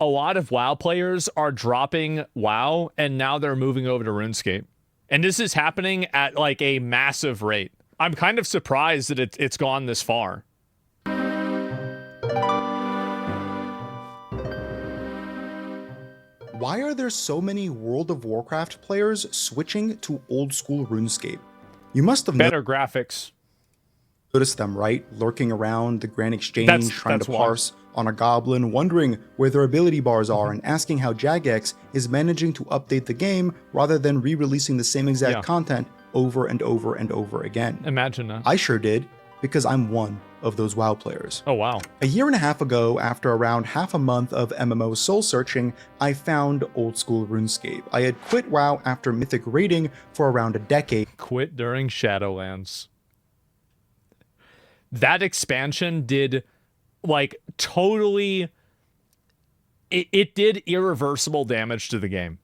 a lot of WoW players are dropping WoW and now they're moving over to RuneScape. And this is happening at like a massive rate. I'm kind of surprised that it's gone this far. Why are there so many World of Warcraft players switching to old school RuneScape? You must have better graphics. Noticed them, right? Lurking around the Grand Exchange, trying to parse on a goblin, wondering where their ability bars are, and asking how Jagex is managing to update the game rather than re-releasing the same exact content over and over and over again. Imagine that. I sure did, because I'm one of those WoW players. Oh, wow. A year and a half ago, after around half a month of MMO soul searching, I found Old School RuneScape. I had quit WoW after Mythic raiding for around a decade. Quit during Shadowlands. That expansion did, like, totally... It did irreversible damage to the game.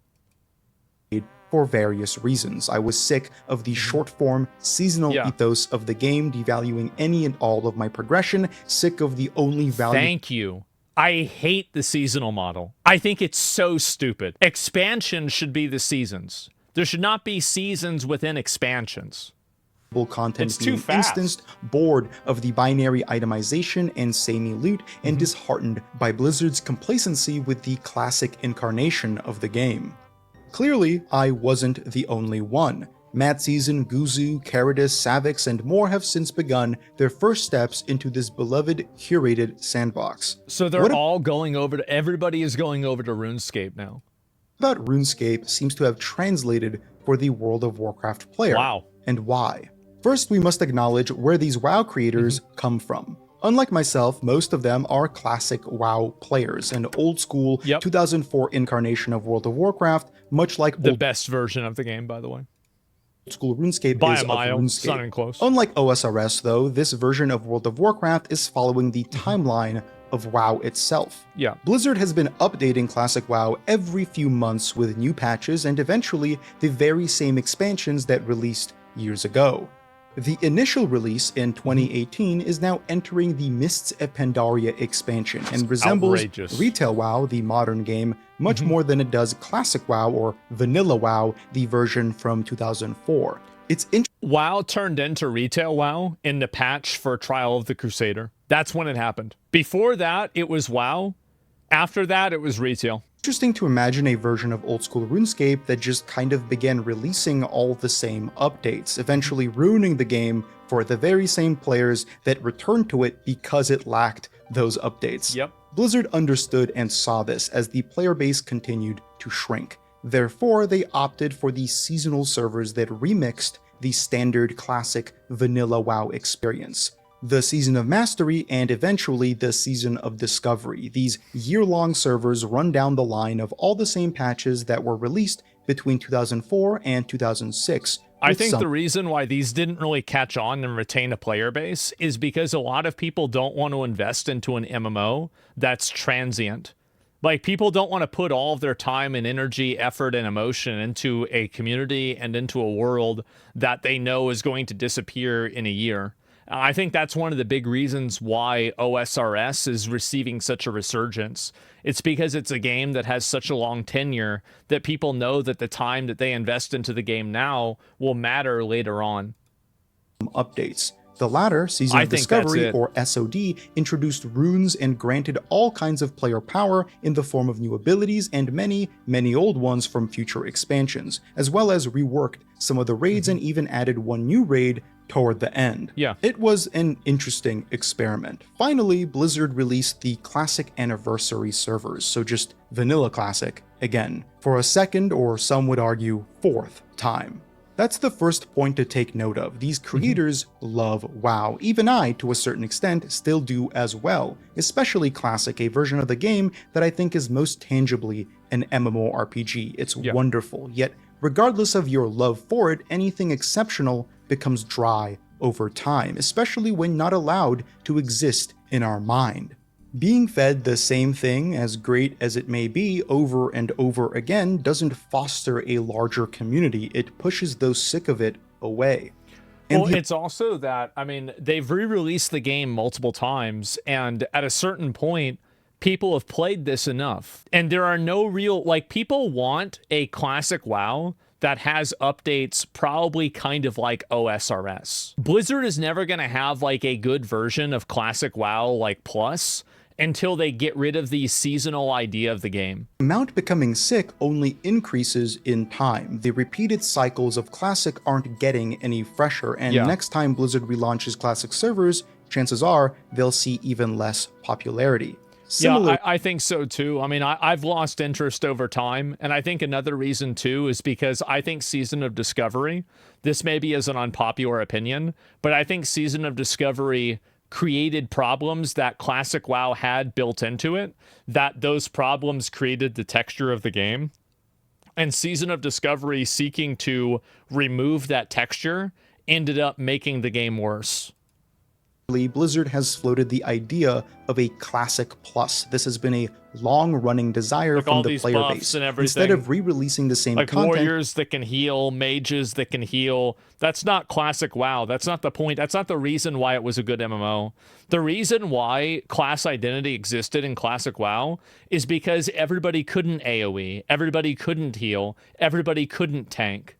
For various reasons. I was sick of the short-form, seasonal ethos of the game, devaluing any and all of my progression, sick of the only value... Thank you. I hate the seasonal model. I think it's so stupid. Expansion should be the seasons. There should not be seasons within expansions. Content it's being too fast. instanced, bored of the binary itemization and samey loot, and disheartened by Blizzard's complacency with the classic incarnation of the game. Clearly, I wasn't the only one. Mad Season, Guzu, Caradus, Savix, and more have since begun their first steps into this beloved, curated sandbox. So they're all going over to... Everybody is going over to RuneScape now. About RuneScape seems to have translated for the World of Warcraft player. Wow. And why? First, we must acknowledge where these WoW creators come from. Unlike myself, most of them are classic WoW players, an old school 2004 incarnation of World of Warcraft, much like the best version of the game, by the way. Old school RuneScape by is a mile. of RuneScape. It's not even close. Unlike OSRS, though, this version of World of Warcraft is following the timeline of WoW itself. Yeah. Blizzard has been updating classic WoW every few months with new patches and eventually the very same expansions that released years ago. The initial release in 2018 is now entering the Mists of Pandaria expansion and resembles Retail WoW, the modern game, much more than it does Classic WoW or Vanilla WoW, the version from 2004. WoW turned into Retail WoW in the patch for Trial of the Crusader. That's when it happened. Before that, it was WoW. After that, it was Retail. Interesting to imagine a version of Old School RuneScape that just kind of began releasing all the same updates, eventually ruining the game for the very same players that returned to it because it lacked those updates. Yep. Blizzard understood and saw this as the player base continued to shrink. Therefore, they opted for the seasonal servers that remixed the standard classic vanilla WoW experience. The Season of Mastery, and eventually the Season of Discovery. These year-long servers run down the line of all the same patches that were released between 2004 and 2006. I think the reason why these didn't really catch on and retain a player base is because a lot of people don't want to invest into an MMO that's transient. Like, people don't want to put all of their time and energy, effort, and emotion into a community and into a world that they know is going to disappear in a year. I think that's one of the big reasons why OSRS is receiving such a resurgence. It's because it's a game that has such a long tenure that people know that the time that they invest into the game now will matter later on. Updates. The latter, Season of Discovery, or SOD, introduced runes and granted all kinds of player power in the form of new abilities and many, many old ones from future expansions, as well as reworked some of the raids and even added one new raid toward the end. Yeah. It was an interesting experiment. Finally, Blizzard released the Classic Anniversary servers, so just Vanilla Classic again, for a second, or some would argue, fourth time. That's the first point to take note of. These creators love WoW. Even I, to a certain extent, still do as well, especially Classic, a version of the game that I think is most tangibly an MMORPG. It's wonderful, yet regardless of your love for it, anything exceptional becomes dry over time, especially when not allowed to exist in our mind. Being fed the same thing, as great as it may be, over and over again doesn't foster a larger community. It pushes those sick of it away. And it's also that, I mean, they've re-released the game multiple times, and at a certain point, people have played this enough. And there are no real, like, people want a classic WoW that has updates probably kind of like OSRS. Blizzard is never going to have like a good version of classic WoW like Plus until they get rid of the seasonal idea of the game. Amount becoming sick only increases in time. The repeated cycles of Classic aren't getting any fresher, and next time Blizzard relaunches Classic servers, chances are they'll see even less popularity. Yeah, I think so too. I mean, I've lost interest over time, and I think another reason too is because I think Season of Discovery, this maybe is an unpopular opinion, but I think Season of Discovery created problems that Classic WoW had built into it, that those problems created the texture of the game. And Season of Discovery seeking to remove that texture ended up making the game worse. Blizzard has floated the idea of a Classic Plus. This has been a long-running desire from the player base. Instead of re-releasing the same content, warriors that can heal, mages that can heal. That's not Classic WoW. That's not the point. That's not the reason why it was a good MMO. The reason why class identity existed in Classic WoW is because everybody couldn't AoE, everybody couldn't heal, everybody couldn't tank.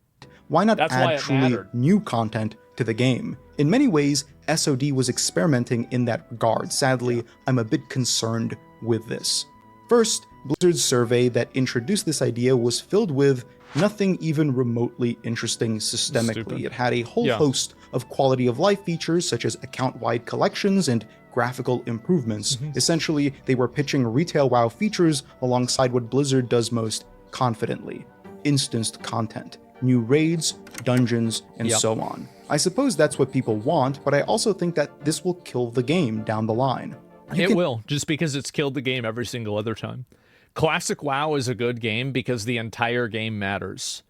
Why not add truly new content to the game? In many ways, SOD was experimenting in that regard. Sadly, I'm a bit concerned with this. First, Blizzard's survey that introduced this idea was filled with nothing even remotely interesting systemically. It had a whole host of quality of life features such as account-wide collections and graphical improvements. Essentially, they were pitching retail WoW features alongside what Blizzard does most confidently: instanced content, new raids, dungeons, and so on. I suppose that's what people want, but I also think that this will kill the game down the line. It will, just because it's killed the game every single other time. Classic WoW is a good game because the entire game matters.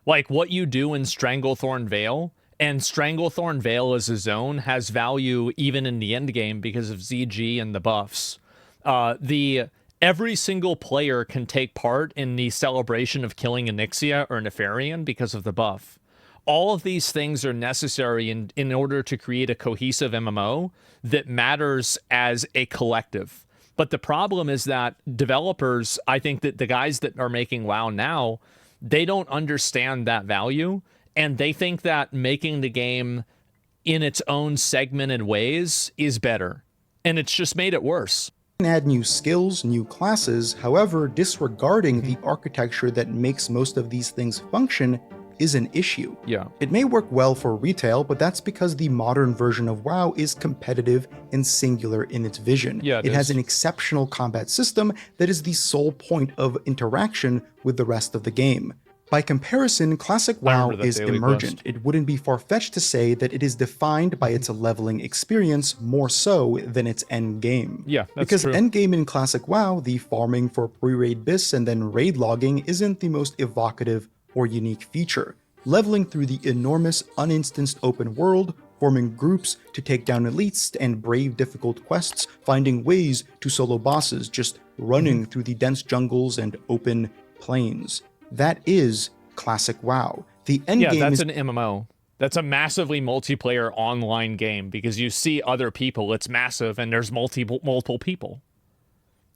Like what you do in Stranglethorn Vale, and Stranglethorn Vale as a zone has value even in the end game because of ZG and the buffs. Every single player can take part in the celebration of killing Onyxia or Nefarian because of the buff. All of these things are necessary in order to create a cohesive MMO that matters as a collective. But the problem is that developers, I think that the guys that are making WoW now, they don't understand that value, and they think that making the game in its own segmented ways is better. And it's just made it worse. Add new skills, new classes, however, disregarding the architecture that makes most of these things function is an issue. It may work well for retail, but that's because the modern version of WoW is competitive and singular in its vision. It has an exceptional combat system that is the sole point of interaction with the rest of the game. By comparison, Classic WoW is emergent. It wouldn't be far-fetched to say that it is defined by its leveling experience more so than its endgame. Because endgame in Classic WoW, the farming for pre-raid bis and then raid logging, isn't the most evocative or unique feature. Leveling through the enormous uninstanced open world, forming groups to take down elites and brave difficult quests, finding ways to solo bosses, just running through the dense jungles and open plains. That is Classic WoW. The endgame that's an MMO. That's a massively multiplayer online game because you see other people, it's massive, and there's multiple people.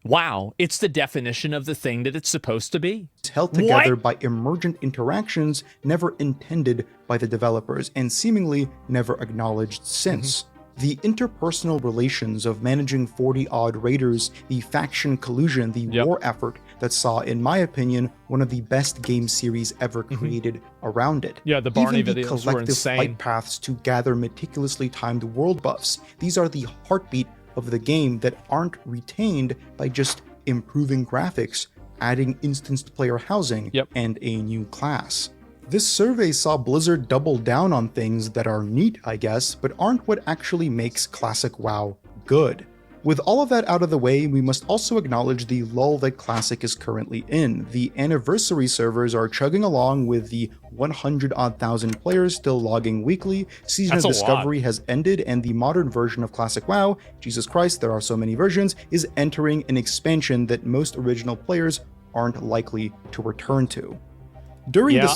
Wow, it's the definition of the thing that it's supposed to be. It's held together by emergent interactions never intended by the developers and seemingly never acknowledged since. The interpersonal relations of managing 40-odd raiders, the faction collusion, the war effort that saw, in my opinion, one of the best game series ever created around it. The Barney Even the videos collective were insane. flight paths to gather meticulously timed world buffs. These are the heartbeat of the game that aren't retained by just improving graphics, adding instanced player housing, and a new class. This survey saw Blizzard double down on things that are neat, I guess, but aren't what actually makes Classic WoW good. With all of that out of the way, we must also acknowledge the lull that Classic is currently in. The anniversary servers are chugging along with the 100-odd thousand players still logging weekly, Season of Discovery has ended, and the modern version of Classic WoW, Jesus Christ, there are so many versions, is entering an expansion that most original players aren't likely to return to.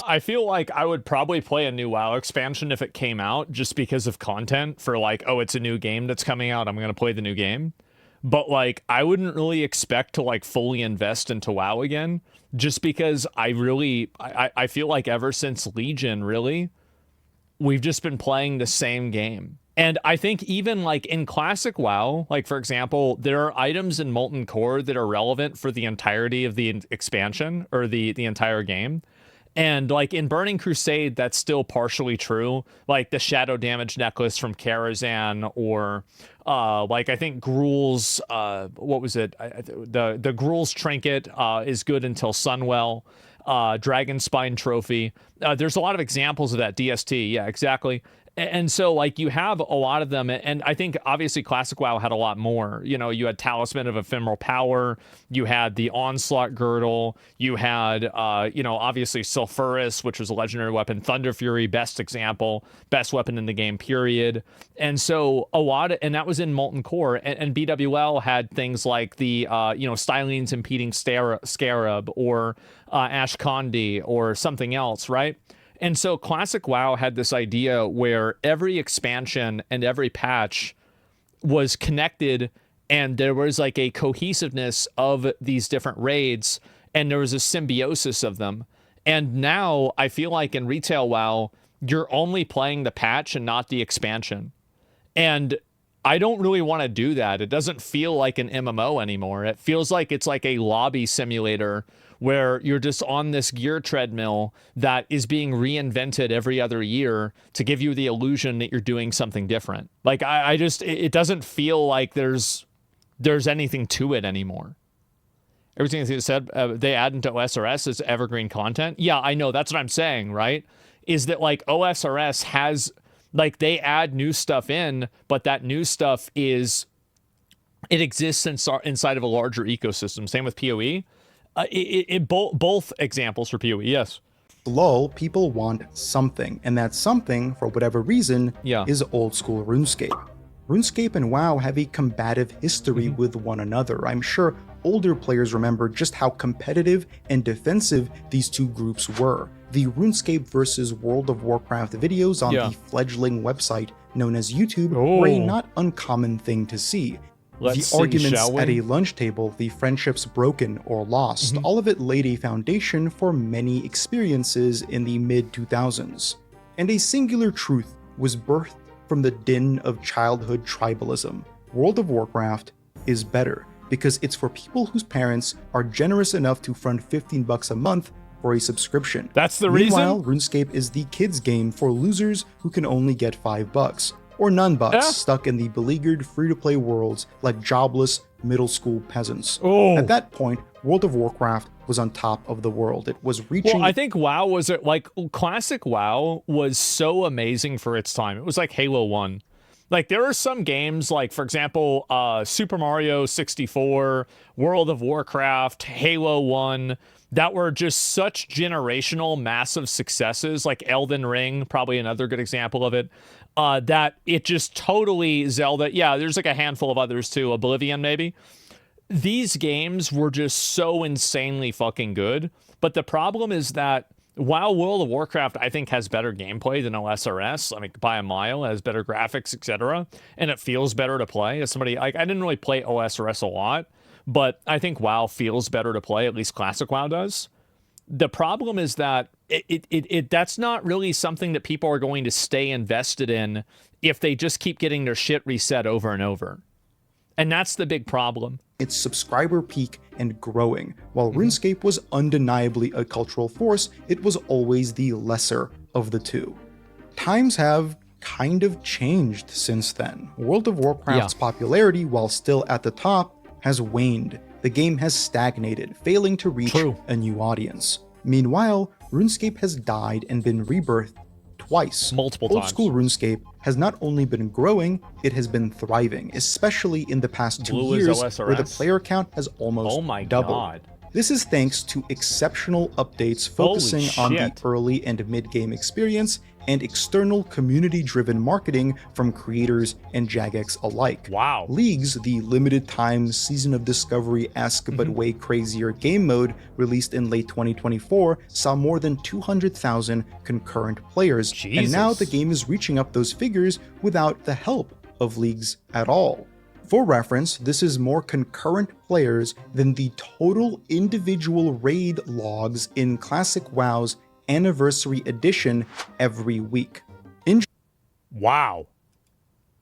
I feel like I would probably play a new WoW expansion if it came out just because of content for like, oh, it's a new game that's coming out, I'm going to play the new game. but like I wouldn't really expect to like fully invest into WoW again, just because I feel like ever since Legion, really, we've just been playing the same game. And I think even like in classic WoW, like for example, there are items in Molten Core that are relevant for the entirety of the expansion or the entire game. And like in Burning Crusade, that's still partially true. Like the Shadow Damage Necklace from Karazhan, or like I think Gruul's what was it? The Gruul's Trinket is good until Sunwell. Dragon Spine Trophy. There's a lot of examples of that. DST, yeah, exactly. And so, like, you have a lot of them, and I think, obviously, Classic WoW had a lot more. You know, you had Talisman of Ephemeral Power, you had the Onslaught Girdle, you had, you know, obviously, Sulfuras, which was a legendary weapon, Thunder Fury, best example, best weapon in the game, period. And so, and that was in Molten Core, and BWL had things like the, you know, Stylene's Impeding Scarab, or Ashkandi, or something else, right? And so Classic WoW had this idea where every expansion and every patch was connected, and there was like a cohesiveness of these different raids, and there was a symbiosis of them. And now I feel like in retail WoW, you're only playing the patch and not the expansion. And I don't really want to do that. It doesn't feel like an MMO anymore. It feels like it's like a lobby simulator where you're just on this gear treadmill that is being reinvented every other year to give you the illusion that you're doing something different. Like I just, it doesn't feel like there's anything to it anymore. Everything that you said, they add into OSRS as evergreen content. Yeah, I know. That's what I'm saying, right? Is that like OSRS has, like, they add new stuff in, but that new stuff it exists inside of a larger ecosystem. Same with PoE. Both examples for PoE, yes. LOL, people want something, and that something, for whatever reason, is old school RuneScape. RuneScape and WoW have a combative history with one another. I'm sure older players remember just how competitive and defensive these two groups were. The RuneScape versus World of Warcraft videos on the fledgling website known as YouTube were a not uncommon thing to see. The arguments at a lunch table, the friendships broken or lost, all of it laid a foundation for many experiences in the mid-2000s. And a singular truth was birthed from the din of childhood tribalism. World of Warcraft is better because it's for people whose parents are generous enough to front $15 a month for a subscription. That's the reason? Meanwhile, RuneScape is the kids' game for losers who can only get $5. Or none bucks, stuck in the beleaguered free-to-play worlds like jobless middle school peasants. At that point, World of Warcraft was on top of the world. It was reaching... Well, I think WoW was, like, classic WoW was so amazing for its time. It was like Halo 1. Like, there are some games, like, for example, Super Mario 64, World of Warcraft, Halo 1, that were just such generational, massive successes, like Elden Ring, probably another good example of it, that it just totally Zelda. Yeah, there's like a handful of others too, Oblivion maybe. These games were just so insanely fucking good. But the problem is that while World of Warcraft, I think, has better gameplay than OSRS, I mean, by a mile, it has better graphics, etc., and it feels better to play. As somebody, like, I didn't really play OSRS a lot, but I think WoW feels better to play, at least classic WoW does. The problem is that that's not really something that people are going to stay invested in if they just keep getting their shit reset over and over. And that's the big problem. Its subscriber peak and growing. While RuneScape was undeniably a cultural force, it was always the lesser of the two. Times have kind of changed since then. World of Warcraft's popularity, while still at the top, has waned. The game has stagnated, failing to reach a new audience. Meanwhile, RuneScape has died and been rebirthed twice. Multiple times. Old school RuneScape has not only been growing, it has been thriving, especially in the past 2 years, where the player count has almost doubled. This is thanks to exceptional updates focusing on the early and mid-game experience and external community-driven marketing from creators and Jagex alike. Wow. Leagues, the limited-time Season of Discovery-esque but way crazier game mode released in late 2024, saw more than 200,000 concurrent players, and now the game is reaching up those figures without the help of leagues at all. For reference, this is more concurrent players than the total individual raid logs in Classic WoW's Anniversary Edition every week. In Wow.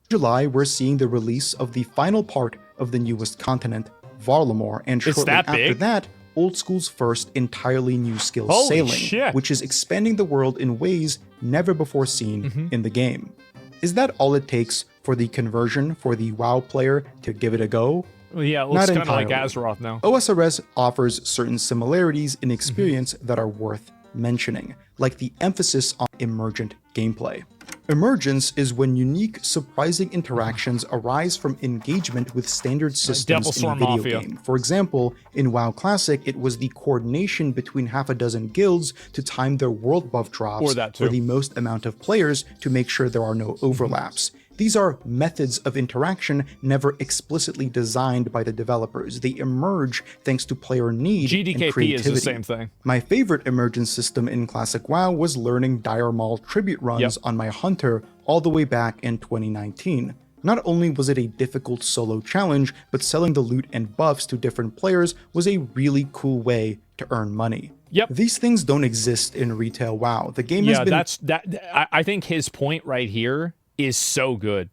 July, we're seeing the release of the final part of the newest continent, Varlamore, and It's shortly that after big? that, Oldschool's first entirely new skill, Holy Sailing, shit. which is expanding the world in ways never before seen in the game. Is that all it takes for the conversion for the WoW player to give it a go? Well, yeah, it looks Not kind of like entirely. Azeroth now. OSRS offers certain similarities in experience that are worth mentioning, like the emphasis on emergent gameplay. Emergence is when unique, surprising interactions arise from engagement with standard systems in a Devilstorm video Mafia. game. For example, in WoW Classic, it was the coordination between half a dozen guilds to time their world buff drops Or that too. for the most amount of players to make sure there are no overlaps. These are methods of interaction never explicitly designed by the developers. They emerge thanks to player need and GDKP creativity. is the same thing. My favorite emergence system in Classic WoW was learning Dire Maul tribute runs on my Hunter all the way back in 2019. Not only was it a difficult solo challenge, but selling the loot and buffs to different players was a really cool way to earn money. Yep. These things don't exist in retail WoW. The game has been I think his point right here is so good,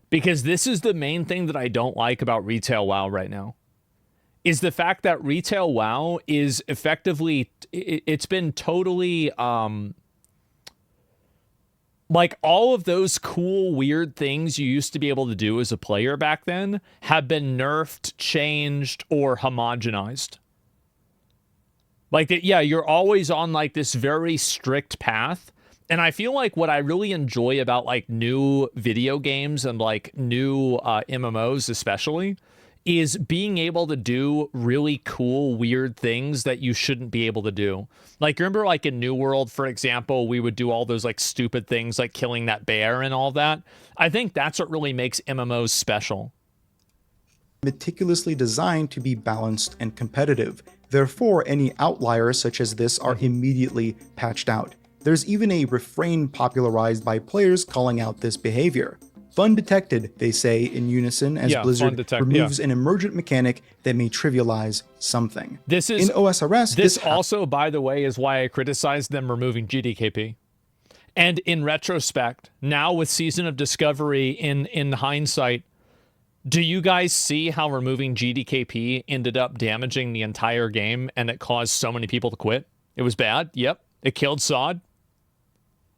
because this is the main thing that I don't like about retail WoW right now, is the fact that retail WoW is effectively, it's been totally like all of those cool weird things you used to be able to do as a player back then have been nerfed, changed, or homogenized. Like that, yeah, you're always on like this very strict path. And I feel like what I really enjoy about like new video games and like new MMOs especially is being able to do really cool, weird things that you shouldn't be able to do. Like, remember like in New World, for example, we would do all those like stupid things like killing that bear and all that. I think that's what really makes MMOs special. meticulously designed to be balanced and competitive. Therefore, any outliers such as this are immediately patched out. There's even a refrain popularized by players calling out this behavior. Fun detected, they say in unison, as Blizzard removes an emergent mechanic that may trivialize something. This is in OSRS. This also, by the way, is why I criticized them removing GDKP. And in retrospect, now with Season of Discovery in hindsight, do you guys see how removing GDKP ended up damaging the entire game and it caused so many people to quit? It was bad. Yep. It killed Sod.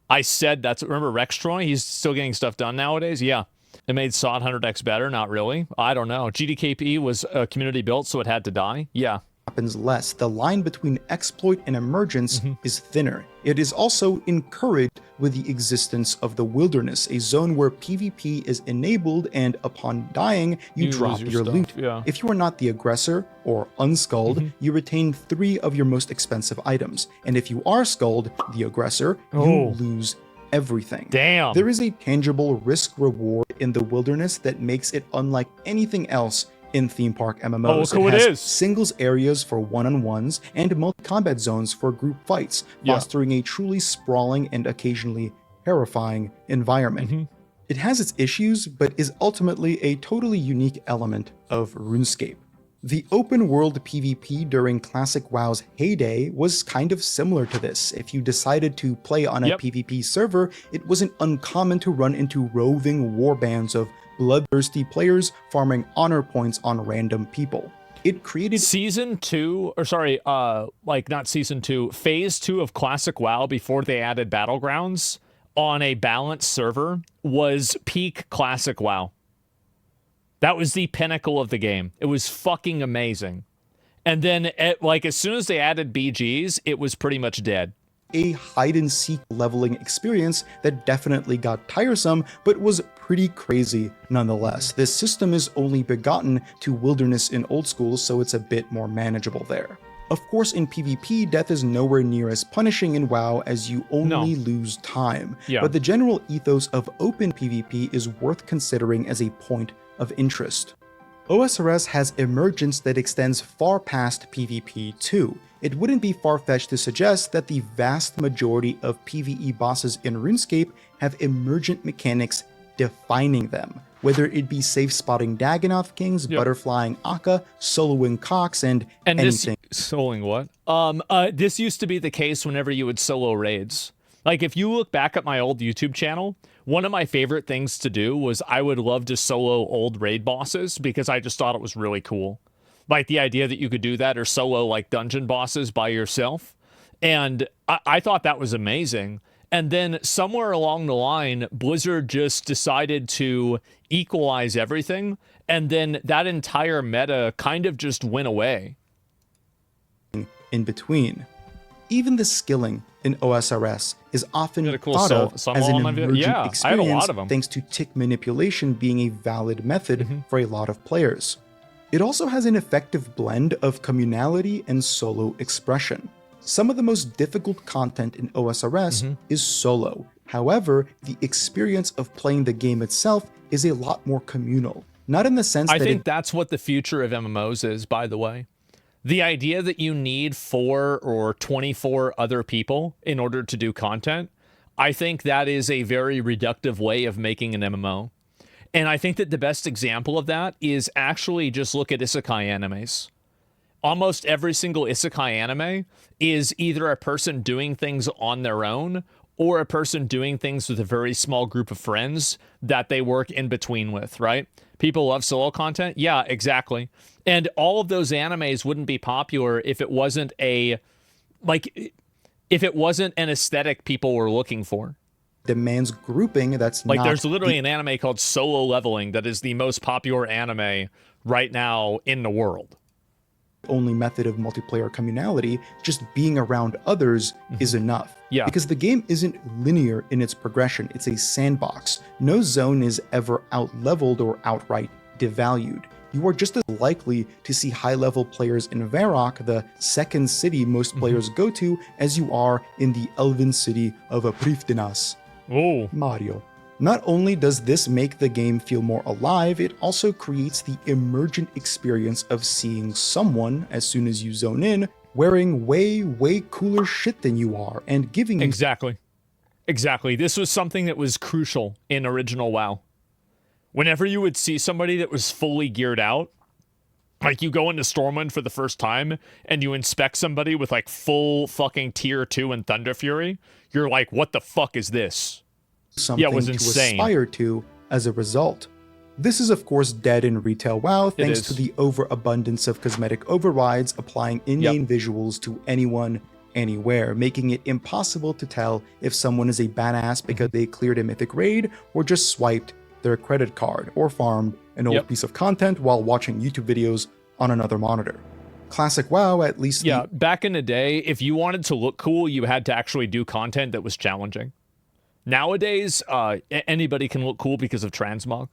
I said that's, remember Rextroy? He's still getting stuff done nowadays. Yeah. It made Sod 100x better. Not really. I don't know. GDKP was community built, so it had to die. Yeah. Happens less. The line between exploit and emergence is thinner. It is also encouraged with the existence of the wilderness, a zone where PvP is enabled and upon dying, you drop your loot. Yeah. If you are not the aggressor or unskulled, you retain 3 of your most expensive items. And if you are skulled, the aggressor, you lose everything. Damn. There is a tangible risk reward in the wilderness that makes it unlike anything else in theme park MMOs. Oh, it has it is. singles areas for one-on-ones and multi-combat zones for group fights, fostering a truly sprawling and occasionally terrifying environment. It has its issues, but is ultimately a totally unique element of RuneScape. The open world PvP during Classic WoW's heyday was kind of similar to this. If you decided to play on a PvP server, it wasn't uncommon to run into roving warbands of bloodthirsty players farming honor points on random people. It created Season 2, or sorry, like not Season 2, Phase 2 of Classic WoW before they added Battlegrounds on a balanced server was peak Classic WoW. That was the pinnacle of the game. It was fucking amazing. And then, like, as soon as they added BGs, it was pretty much dead. A hide-and-seek leveling experience that definitely got tiresome, but was pretty crazy nonetheless. This system is only begotten to Wilderness in Oldschool, so it's a bit more manageable there. Of course, in PvP, death is nowhere near as punishing in WoW as you only lose time, but the general ethos of open PvP is worth considering as a point of interest. OSRS has emergence that extends far past PvP too. It wouldn't be far-fetched to suggest that the vast majority of PvE bosses in RuneScape have emergent mechanics defining them. whether it be safe spotting Dagannoth Kings, butterflying Akka, soloing Cox, and anything. Soloing what? This used to be the case whenever you would solo raids. Like, if you look back at my old YouTube channel, one of my favorite things to do was I would love to solo old raid bosses because I just thought it was really cool. Like, the idea that you could do that or solo, like, dungeon bosses by yourself. And I thought that was amazing. And then somewhere along the line, Blizzard just decided to equalize everything. And then that entire meta kind of just went away. In between. Even the skilling in OSRS is often thought of as an emergent experience thanks to tick manipulation being a valid method for a lot of players. It also has an effective blend of communality and solo expression. Some of the most difficult content in OSRS is solo. However, the experience of playing the game itself is a lot more communal. Not in the sense that I think that's what the future of MMOs is, by the way. The idea that you need 4 or 24 other people in order to do content, I think that is a very reductive way of making an MMO. And I think that the best example of that is actually just look at isekai animes. Almost every single isekai anime is either a person doing things on their own or a person doing things with a very small group of friends that they work in between with, right? People love solo content? Yeah, exactly. And all of those animes wouldn't be popular if it wasn't if it wasn't an aesthetic people were looking for. Demands grouping that's like, there's literally an anime called Solo Leveling that is the most popular anime right now in the world. Only method of multiplayer communality, just being around others is enough. Yeah. Because the game isn't linear in its progression, it's a sandbox. No zone is ever out-leveled or outright devalued. You are just as likely to see high-level players in Varrock, the second city most players go to, as you are in the elven city of Prifddinas. Oh. Mario. Not only does this make the game feel more alive, it also creates the emergent experience of seeing someone, as soon as you zone in, wearing way cooler shit than you are, and giving you... Exactly. This was something that was crucial in original WoW. Whenever you would see somebody that was fully geared out, like you go into Stormwind for the first time, and you inspect somebody with like full fucking tier 2 and Thunder Fury, you're like, what the fuck is this? Something it was to insane. Aspire to as a result. This is of course dead in retail WoW thanks to the overabundance of cosmetic overrides applying in-game visuals to anyone, anywhere, making it impossible to tell if someone is a badass because they cleared a mythic raid or just swiped their credit card or farmed an old piece of content while watching YouTube videos on another monitor. Classic WoW, at least back in the day, if you wanted to look cool, you had to actually do content that was challenging. Nowadays, anybody can look cool because of transmog,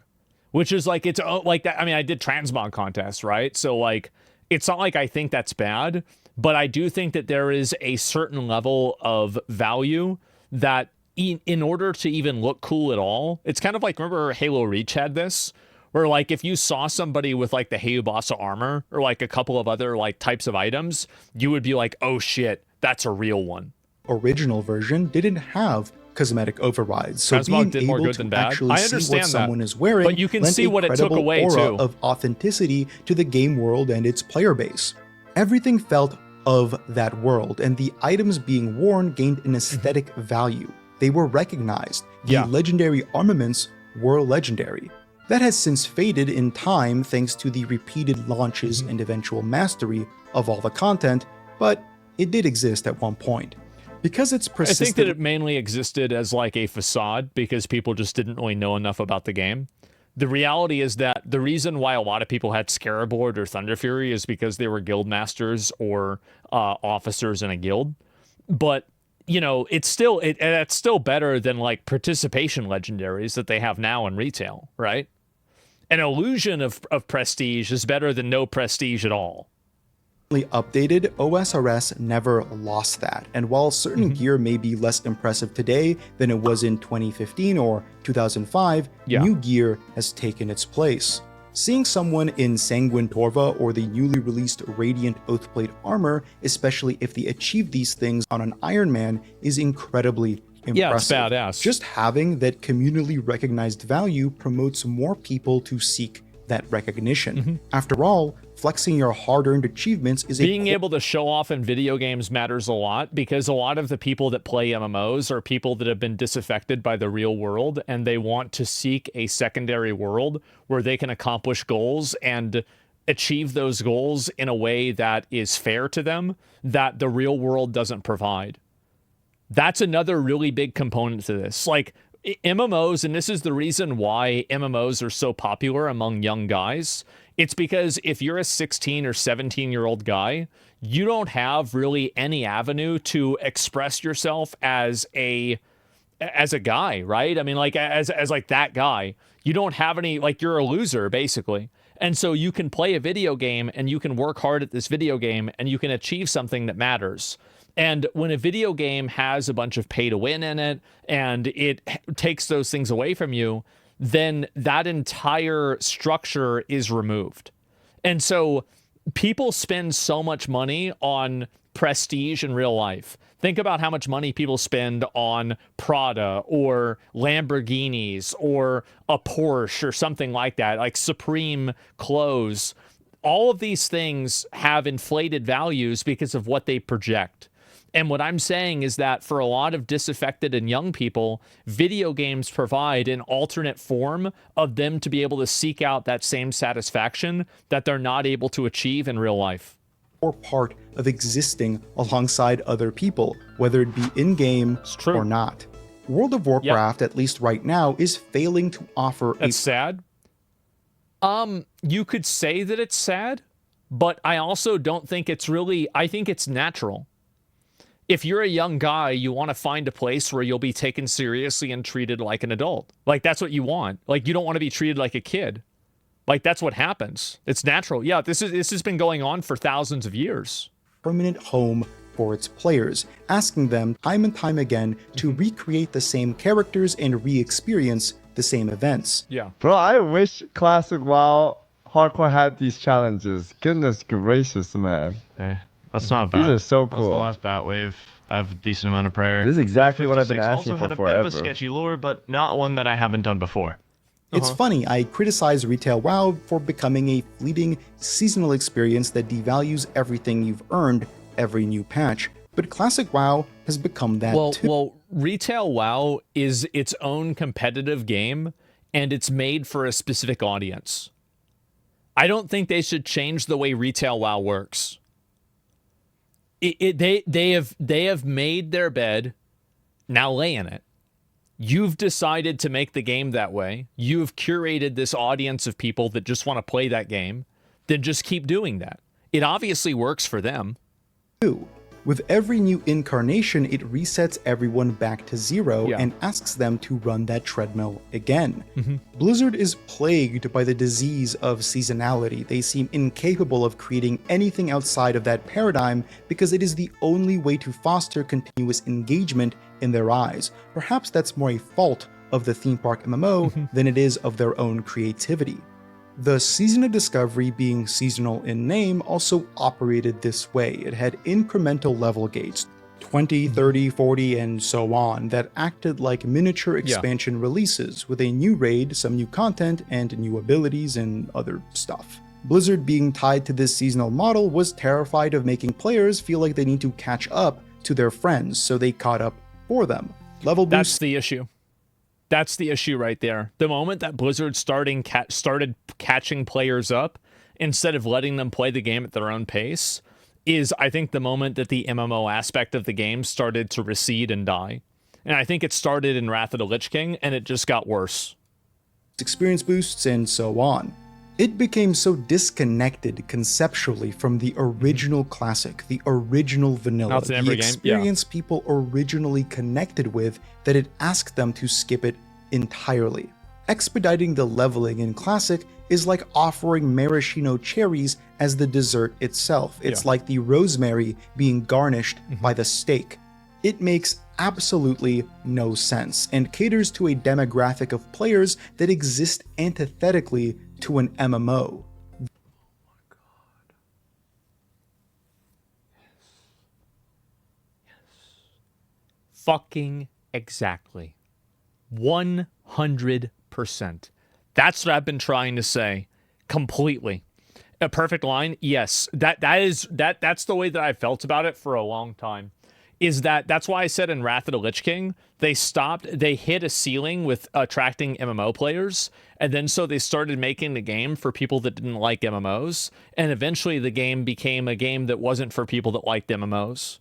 which is like, it's like that. I mean, I did transmog contests, right? So like, it's not like I think that's bad, but I do think that there is a certain level of value that in order to even look cool at all, it's kind of like, remember Halo Reach had this, where like if you saw somebody with like the Hayubasa armor or like a couple of other like types of items, you would be like, oh shit, that's a real one. Original version didn't have cosmetic overrides, so Transmog being able to actually see what someone is wearing, but you can see what it took away too. Of authenticity to the game world and its player base. Everything felt of that world, and the items being worn gained an aesthetic value. They were recognized. The legendary armaments were legendary. That has since faded in time thanks to the repeated launches and eventual mastery of all the content, but it did exist at one point. Because it's persistent... I think that it mainly existed as like a facade because people just didn't really know enough about the game. The reality is that the reason why a lot of people had Scarabord or Thunder Fury is because they were guild masters or officers in a guild. But, you know, it's still better than like participation legendaries that they have now in retail, right? An illusion of prestige is better than no prestige at all. Updated, OSRS never lost that, and while certain gear may be less impressive today than it was in 2015 or 2005, new gear has taken its place. Seeing someone in Sanguine Torva or the newly released Radiant Oathplate armor, especially if they achieve these things on an Iron Man, is incredibly Yeah, it's impressive. badass. Just having that communally recognized value promotes more people to seek that recognition. After all, flexing your hard-earned achievements is being able to show off in video games matters a lot, because a lot of the people that play MMOs are people that have been disaffected by the real world, and they want to seek a secondary world where they can accomplish goals and achieve those goals in a way that is fair to them, that the real world doesn't provide. That's another really big component to this. Like MMOs, and this is the reason why MMOs are so popular among young guys. It's because if you're a 16 or 17-year-old guy, you don't have really any avenue to express yourself as a guy, right? I mean, like as like that guy. You don't have any, like, you're a loser basically. And so you can play a video game and you can work hard at this video game and you can achieve something that matters. And when a video game has a bunch of pay to win in it and it takes those things away from you, then that entire structure is removed. And so people spend so much money on prestige in real life. Think about how much money people spend on Prada or Lamborghinis or a Porsche or something like that, like Supreme clothes. All of these things have inflated values because of what they project. And what I'm saying is that for a lot of disaffected and young people, video games provide an alternate form of them to be able to seek out that same satisfaction that they're not able to achieve in real life. Or part of existing alongside other people, whether it be in-game or not. World of Warcraft, at least right now, is failing to offer That's sad. You could say that it's sad, but I also don't think it's really, I think it's natural. If you're a young guy, you want to find a place where you'll be taken seriously and treated like an adult. Like, that's what you want. Like, you don't want to be treated like a kid. Like, that's what happens. It's natural. Yeah, this has been going on for thousands of years. Permanent home for its players, asking them time and time again to recreate the same characters and re-experience the same events. Yeah. Bro, I wish Classic WoW Hardcore had these challenges. Goodness gracious, man. That's not bad. These are so That's the cool. last Batwave. I have a decent amount of prayer. This is exactly what I've been 56 asking also for had a forever. bit of a sketchy lore, but not one that I haven't done before. It's funny, I criticize retail WoW for becoming a fleeting, seasonal experience that devalues everything you've earned every new patch, but Classic WoW has become that too. Well, retail WoW is its own competitive game, and it's made for a specific audience. I don't think they should change the way retail WoW works. They have made their bed, now lay in it. You've decided to make the game that way. You've curated this audience of people that just want to play that game. Then just keep doing that. It obviously works for them. With every new incarnation, it resets everyone back to zero and asks them to run that treadmill again. Blizzard is plagued by the disease of seasonality. They seem incapable of creating anything outside of that paradigm because it is the only way to foster continuous engagement in their eyes. Perhaps that's more a fault of the theme park MMO than it is of their own creativity. The Season of Discovery, being seasonal in name, also operated this way. It had incremental level gates, 20, 30, 40, and so on, that acted like miniature expansion releases with a new raid, some new content, and new abilities and other stuff. Blizzard, being tied to this seasonal model, was terrified of making players feel like they need to catch up to their friends, so they caught up for them. Level boost. That's the issue. That's the issue right there. The moment that Blizzard started catching players up instead of letting them play the game at their own pace is, I think, the moment that the MMO aspect of the game started to recede and die. And I think it started in Wrath of the Lich King, and it just got worse. Experience boosts, and so on. It became so disconnected conceptually from the original classic, the original vanilla, the experience people originally connected with, that it asked them to skip it entirely. Expediting the leveling in classic is like offering maraschino cherries as the dessert itself. It's like the rosemary being garnished by the steak. It makes absolutely no sense and caters to a demographic of players that exist antithetically to an MMO. Oh my god. Yes. Fucking Exactly. 100%. That's what I've been trying to say. Completely. A perfect line? Yes. That's the way that I felt about it for a long time. That's why I said in Wrath of the Lich King, they hit a ceiling with attracting MMO players, and then so they started making the game for people that didn't like MMOs, and eventually the game became a game that wasn't for people that liked MMOs.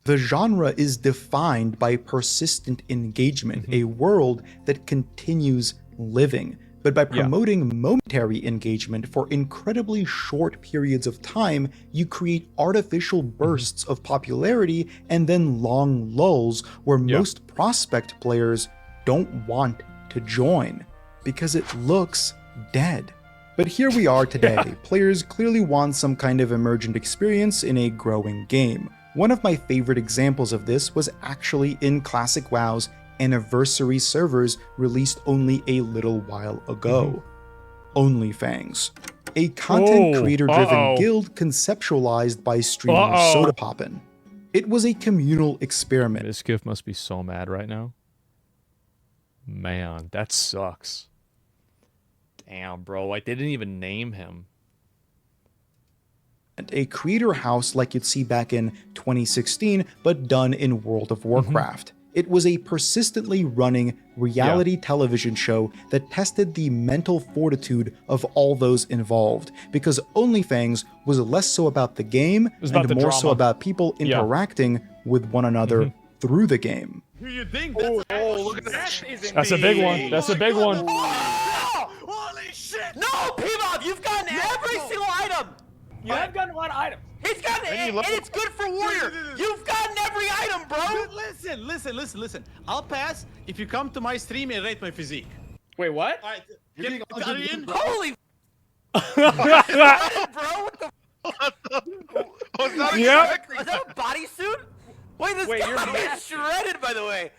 The genre is defined by persistent engagement, a world that continues living. But by promoting momentary engagement for incredibly short periods of time, you create artificial bursts of popularity and then long lulls where most prospect players don't want to join because it looks dead. But here we are today. Players clearly want some kind of emergent experience in a growing game. One of my favorite examples of this was actually in Classic WoW's anniversary servers released only a little while ago. OnlyFans, a content creator-driven guild conceptualized by streamer Soda Poppin'. It was a communal experiment. Miskiff must be so mad right now. Man, that sucks. Damn, bro, like they didn't even name him. A creator house like you'd see back in 2016, but done in World of Warcraft. It was a persistently running reality television show that tested the mental fortitude of all those involved, because OnlyFans was less so about the game and more so about people interacting with one another through the game. You think that's look at that. That's a big one. That's a big one. Holy shit! No, P-Mob, you've gotten every single item! You have gotten a lot of items. He's gotten it, and it's good for Warrior. You've gotten every item, bro. Listen. I'll pass if you come to my stream and rate my physique. Wait, what? All right, holy bro, what the Yep. is that a bodysuit? Wait, this guy is shredded, by the way.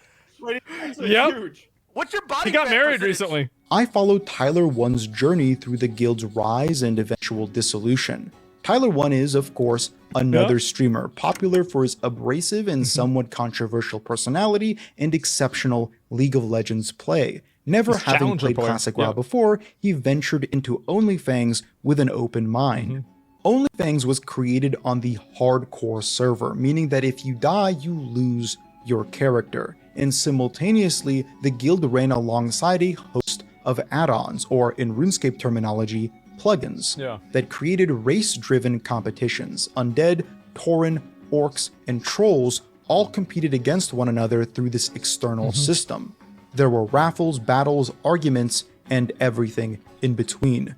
Yep. Huge. What's your body? He got fat married percentage? recently. I followed Tyler 1's journey through the guild's rise and eventual dissolution. Tyler 1 is, of course, another streamer, popular for his abrasive and somewhat controversial personality and exceptional League of Legends play. Never having played Classic WoW before, he ventured into OnlyFans with an open mind. OnlyFans was created on the hardcore server, meaning that if you die, you lose your character. And simultaneously, the guild ran alongside a host of add-ons, or in RuneScape terminology, plugins, that created race-driven competitions. Undead, Tauren, Orcs, and Trolls all competed against one another through this external system. There were raffles, battles, arguments, and everything in between.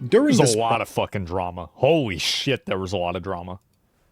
During There's a lot of fucking drama. Holy shit, there was a lot of drama.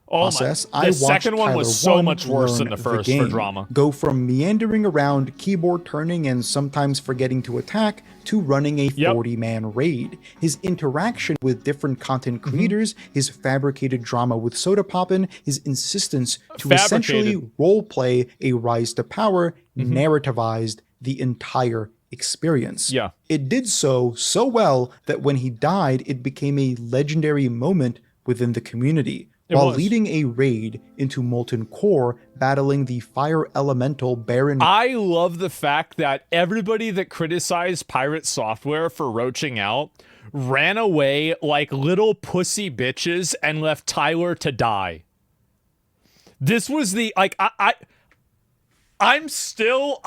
Process, I watched second one was so much worse than the first for drama. Go from meandering around, keyboard turning, and sometimes forgetting to attack, to running a 40-man raid. His interaction with different content creators, his fabricated drama with Soda Poppin', his insistence to essentially roleplay a rise to power, narrativized the entire experience. It did so well that when he died, it became a legendary moment within the community. While leading a raid into Molten Core, battling the fire elemental Baron. I love the fact that everybody that criticized Pirate Software for roaching out ran away like little pussy bitches and left Tyler to die. This was the, like, I'm still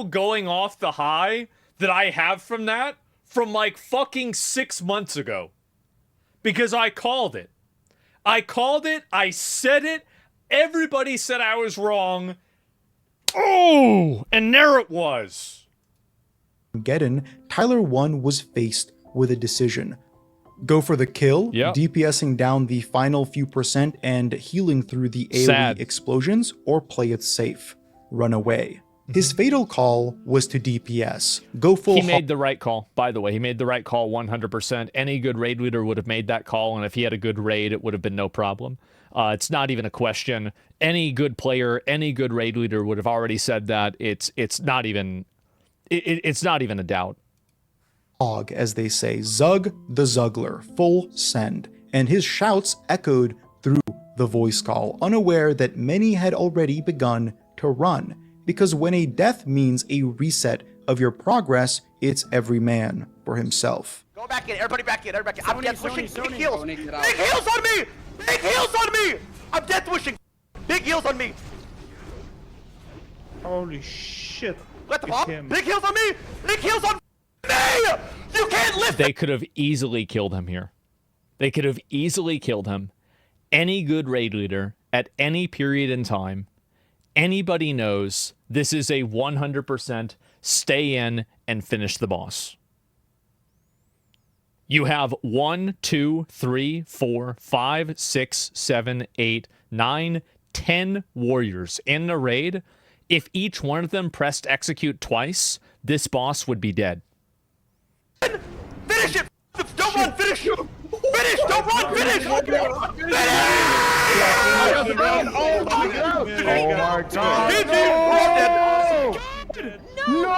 going off the high that I have from that from like fucking 6 months ago. Because I called it. I said it, everybody said I was wrong. Oh, and there it was. Tyler 1 was faced with a decision. Go for the kill, DPSing down the final few percent and healing through the AoE explosions, or play it safe. Run away. His fatal call was to DPS. Go full. He made the right call, by the way. He made the right call 100%. Any good raid leader would have made that call, and if he had a good raid, it would have been no problem. It's not even a question. Any good player, any good raid leader would have already said that. It's not even a doubt. As they say, Zug the Zuggler, full send, and his shouts echoed through the voice call, unaware that many had already begun to run, because when a death means a reset of your progress, it's every man for himself. Go back in, everybody back in, everybody back in. I'm death wishing. Big heals. Big heals on me! Big heals on me! I'm death wishing. Big heals on me. Holy shit. Let the pop. Big heals on me! Big heals on me! You can't lift. They could have easily killed him here. They could have easily killed him. Any good raid leader at any period in time, anybody knows this is a 100% stay in and finish the boss. You have 1, 2, 3, 4, 5, 6, 7, 8, 9, 10 warriors in the raid. If each one of them pressed execute twice, this boss would be dead. Finish it! Don't run! Finish! Finish! Don't run! Finish! Finish! Oh my god! No!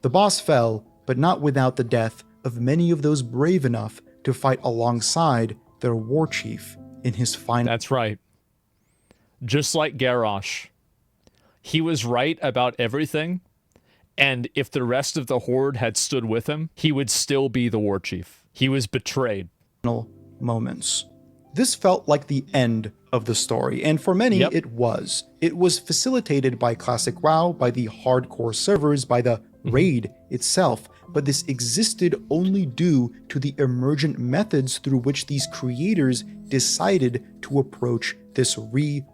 The boss fell, but not without the death of many of those brave enough to fight alongside their war chief in his final. That's right. Just like Garrosh. He was right about everything, and if the rest of the horde had stood with him, he would still be the war chief. He was betrayed. Moments. This felt like the end of the story, and for many, it was. It was facilitated by Classic WoW, by the hardcore servers, by the raid itself, but this existed only due to the emergent methods through which these creators decided to approach this re-release.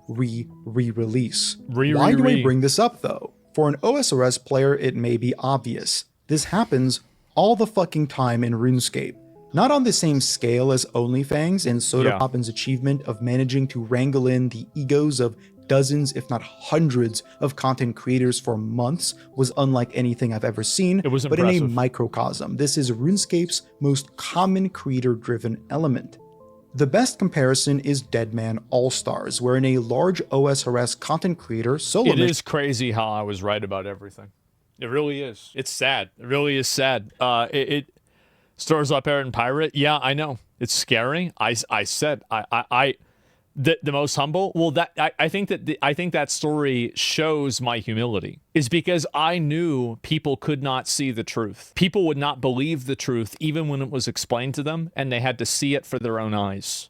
Why do I bring this up though? For an OSRS player, it may be obvious. This happens all the fucking time in RuneScape. Not on the same scale as OnlyFans and Sodapoppin's achievement of managing to wrangle in the egos of dozens, if not hundreds, of content creators for months was unlike anything I've ever seen, It was but in impressive. a microcosm. This is RuneScape's most common creator-driven element. The best comparison is Deadman All-Stars, wherein a large OSRS content creator solo It is crazy how I was right about everything. It really is. It's sad. It really is sad. It stores up air and pirate. Yeah, I know. It's scary. I said the most humble. Well, that I think that story shows my humility. Is because I knew people could not see the truth. People would not believe the truth even when it was explained to them, and they had to see it for their own eyes.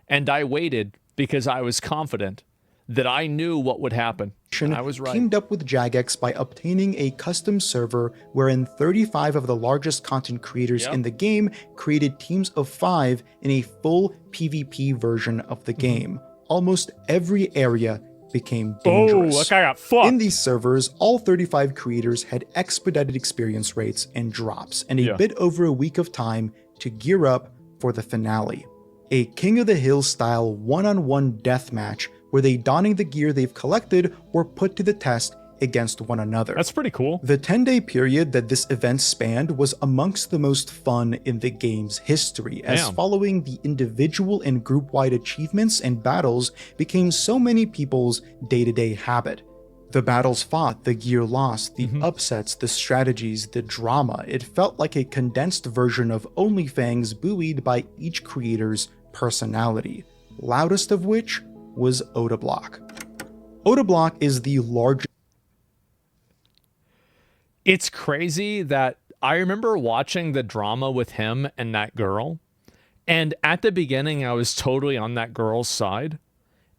And I waited because I was confident that I knew what would happen. And I was right. Teamed up with Jagex by obtaining a custom server wherein 35 of the largest content creators in the game created teams of 5 in a full PvP version of the game. Almost every area became dangerous. Oh, that guy got fucked. In these servers, all 35 creators had expedited experience rates and drops, and a bit over a week of time to gear up for the finale. A King of the Hill style one-on-one deathmatch where they, donning the gear they've collected, were put to the test against one another. That's pretty cool. The 10-day period that this event spanned was amongst the most fun in the game's history, as following the individual and group-wide achievements and battles became so many people's day-to-day habit. The battles fought, the gear lost, the upsets, the strategies, the drama. It felt like a condensed version of OnlyFans buoyed by each creator's personality, loudest of which was Odablock. Odablock is the largest. It's crazy that I remember watching the drama with him and that girl, and at the beginning I was totally on that girl's side,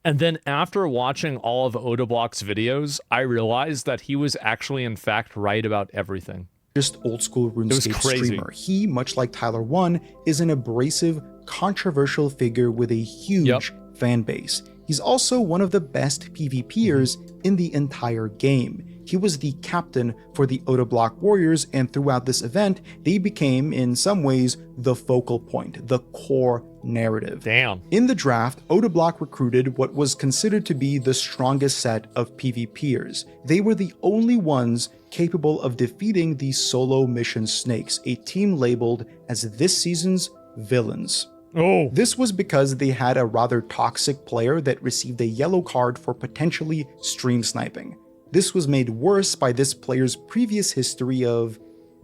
and then after watching all of Odablock's videos, I realized that he was actually in fact right about everything. Just old school RuneScape streamer. He, much like Tyler 1, is an abrasive, controversial figure with a huge fan base. He's also one of the best PvPers in the entire game. He was the captain for the Odablock Warriors, and throughout this event, they became, in some ways, the focal point, the core narrative. Damn. In the draft, Odablock recruited what was considered to be the strongest set of PvPers. They were the only ones capable of defeating the solo mission snakes, a team labeled as this season's villains. Oh. This was because they had a rather toxic player that received a yellow card for potentially stream sniping. This was made worse by this player's previous history of,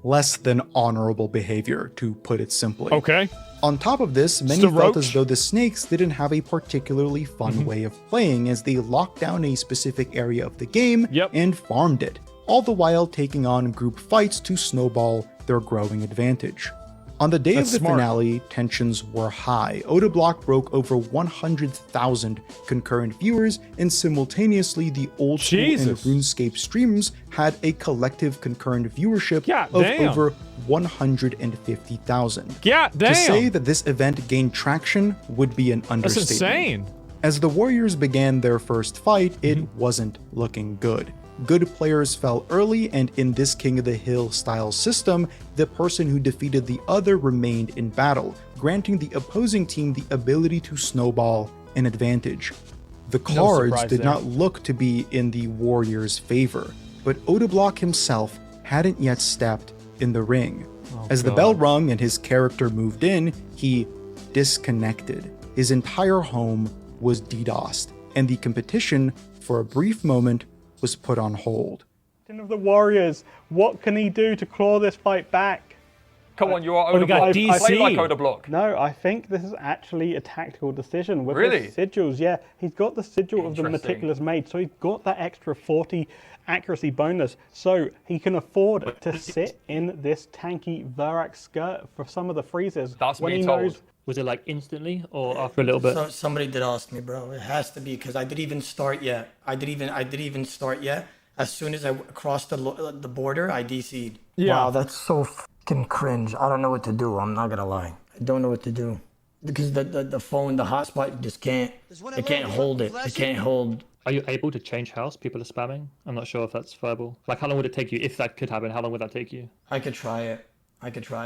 less than honorable behavior, to put it simply. Okay. On top of this, many Still felt roach? as though the snakes didn't have a particularly fun way of playing, as they locked down a specific area of the game Yep. and farmed it, all the while taking on group fights to snowball their growing advantage. On the day That's of the smart. finale, tensions were high. Odablock broke over 100,000 concurrent viewers, and simultaneously the Old School and Jesus. RuneScape streams had a collective concurrent viewership God of damn. over 150,000. Yeah, damn. To say that this event gained traction would be an That's understatement. insane. As the Warriors began their first fight, it wasn't looking good. Good players fell early, and in this King of the Hill style system, the person who defeated the other remained in battle, granting the opposing team the ability to snowball an advantage. The cards surprise did there. not look to be in the Warriors' favor, but Odablock himself hadn't yet stepped in the ring. As the bell rung and his character moved in, he disconnected. His entire home was DDoSed, and the competition, for a brief moment, was put on hold. Of the Warriors, what can he do to claw this fight back? Come on, you are we got Odablock. DC. Play like Odablock. No, I think this is actually a tactical decision with Really? the sigils. Yeah, he's got the sigil of the Interesting. meticulous maid, so he's got that extra 40 accuracy bonus, so he can afford to sit in this tanky Verak skirt for some of the freezes. That's when me he told. knows Was it like instantly or after a little bit? So, somebody did ask me, bro. It has to be because I didn't even start yet. I didn't even start yet. As soon as I crossed the border, I DC'd. Yeah. Wow, that's so fucking cringe. I don't know what to do. I'm not gonna lie. I don't know what to do because the phone, the hotspot, just can't. It can't hold it. It can't hold. Are you able to change house? People are spamming. I'm not sure if that's viable. Like, how long would it take you if that could happen? How long would that take you? I could try it.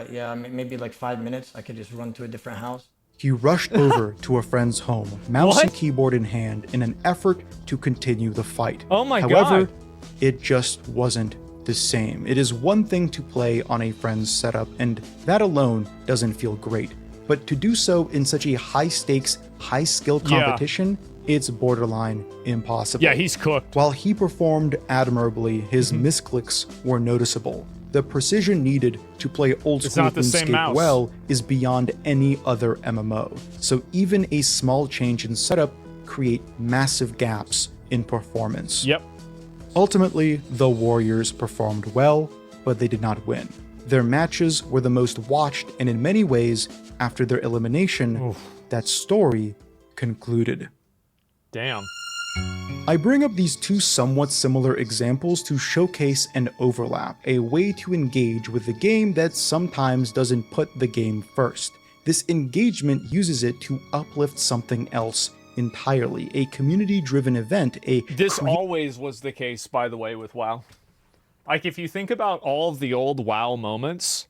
Yeah, maybe like 5 minutes. I could just run to a different house. He rushed over to a friend's home, mouse and keyboard in hand, in an effort to continue the fight. Oh my However, God. it just wasn't the same. It is one thing to play on a friend's setup, and that alone doesn't feel great. But to do so in such a high-stakes, high-skill Yeah. competition, it's borderline impossible. Yeah, he's cooked. While he performed admirably, his misclicks were noticeable. The precision needed to play Old It's School not the same RuneScape mouse. well is beyond any other MMO. So even a small change in setup create massive gaps in performance. Yep. Ultimately, the Warriors performed well, but they did not win. Their matches were the most watched, and in many ways, after their elimination, that story concluded. Damn. I bring up these two somewhat similar examples to showcase an overlap, a way to engage with the game that sometimes doesn't put the game first. This engagement uses it to uplift something else entirely, a community-driven event, This always was the case, by the way, with WoW. Like, if you think about all of the old WoW moments,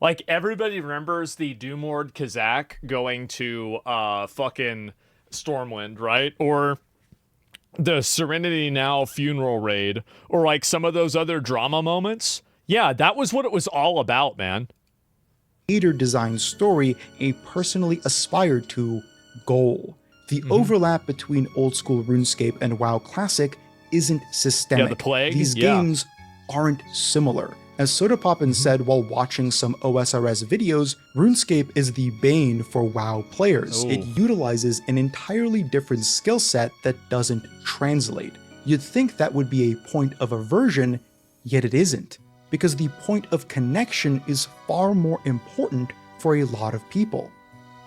like, everybody remembers the Doomlord Kazakh going to fucking Stormwind, right? Or the Serenity Now funeral raid, or like some of those other drama moments. Yeah, that was what it was all about, man. creator-designed story, a personally aspired to goal. The overlap between Old School RuneScape and WoW Classic isn't systemic. Yeah, the plague, These yeah. games aren't similar. As Sodapoppin said while watching some OSRS videos, RuneScape is the bane for WoW players. It utilizes an entirely different skill set that doesn't translate. You'd think that would be a point of aversion, yet it isn't, because the point of connection is far more important for a lot of people.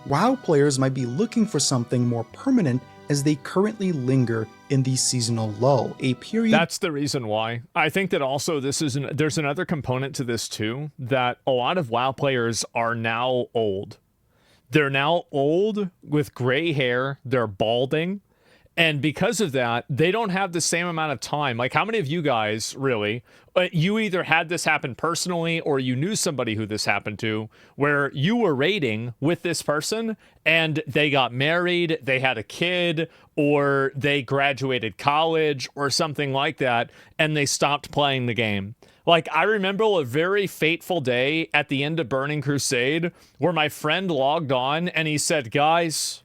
WoW players might be looking for something more permanent as they currently linger in the seasonal lull, a period That's the reason why. I think that also there's another component to this too, that a lot of WoW players are now old. They're now old with gray hair, they're balding, and because of that, they don't have the same amount of time. Like, how many of you guys, really, you either had this happen personally or you knew somebody who this happened to, where you were raiding with this person and they got married, they had a kid, or they graduated college or something like that, and they stopped playing the game. Like, I remember a very fateful day at the end of Burning Crusade where my friend logged on and he said, guys,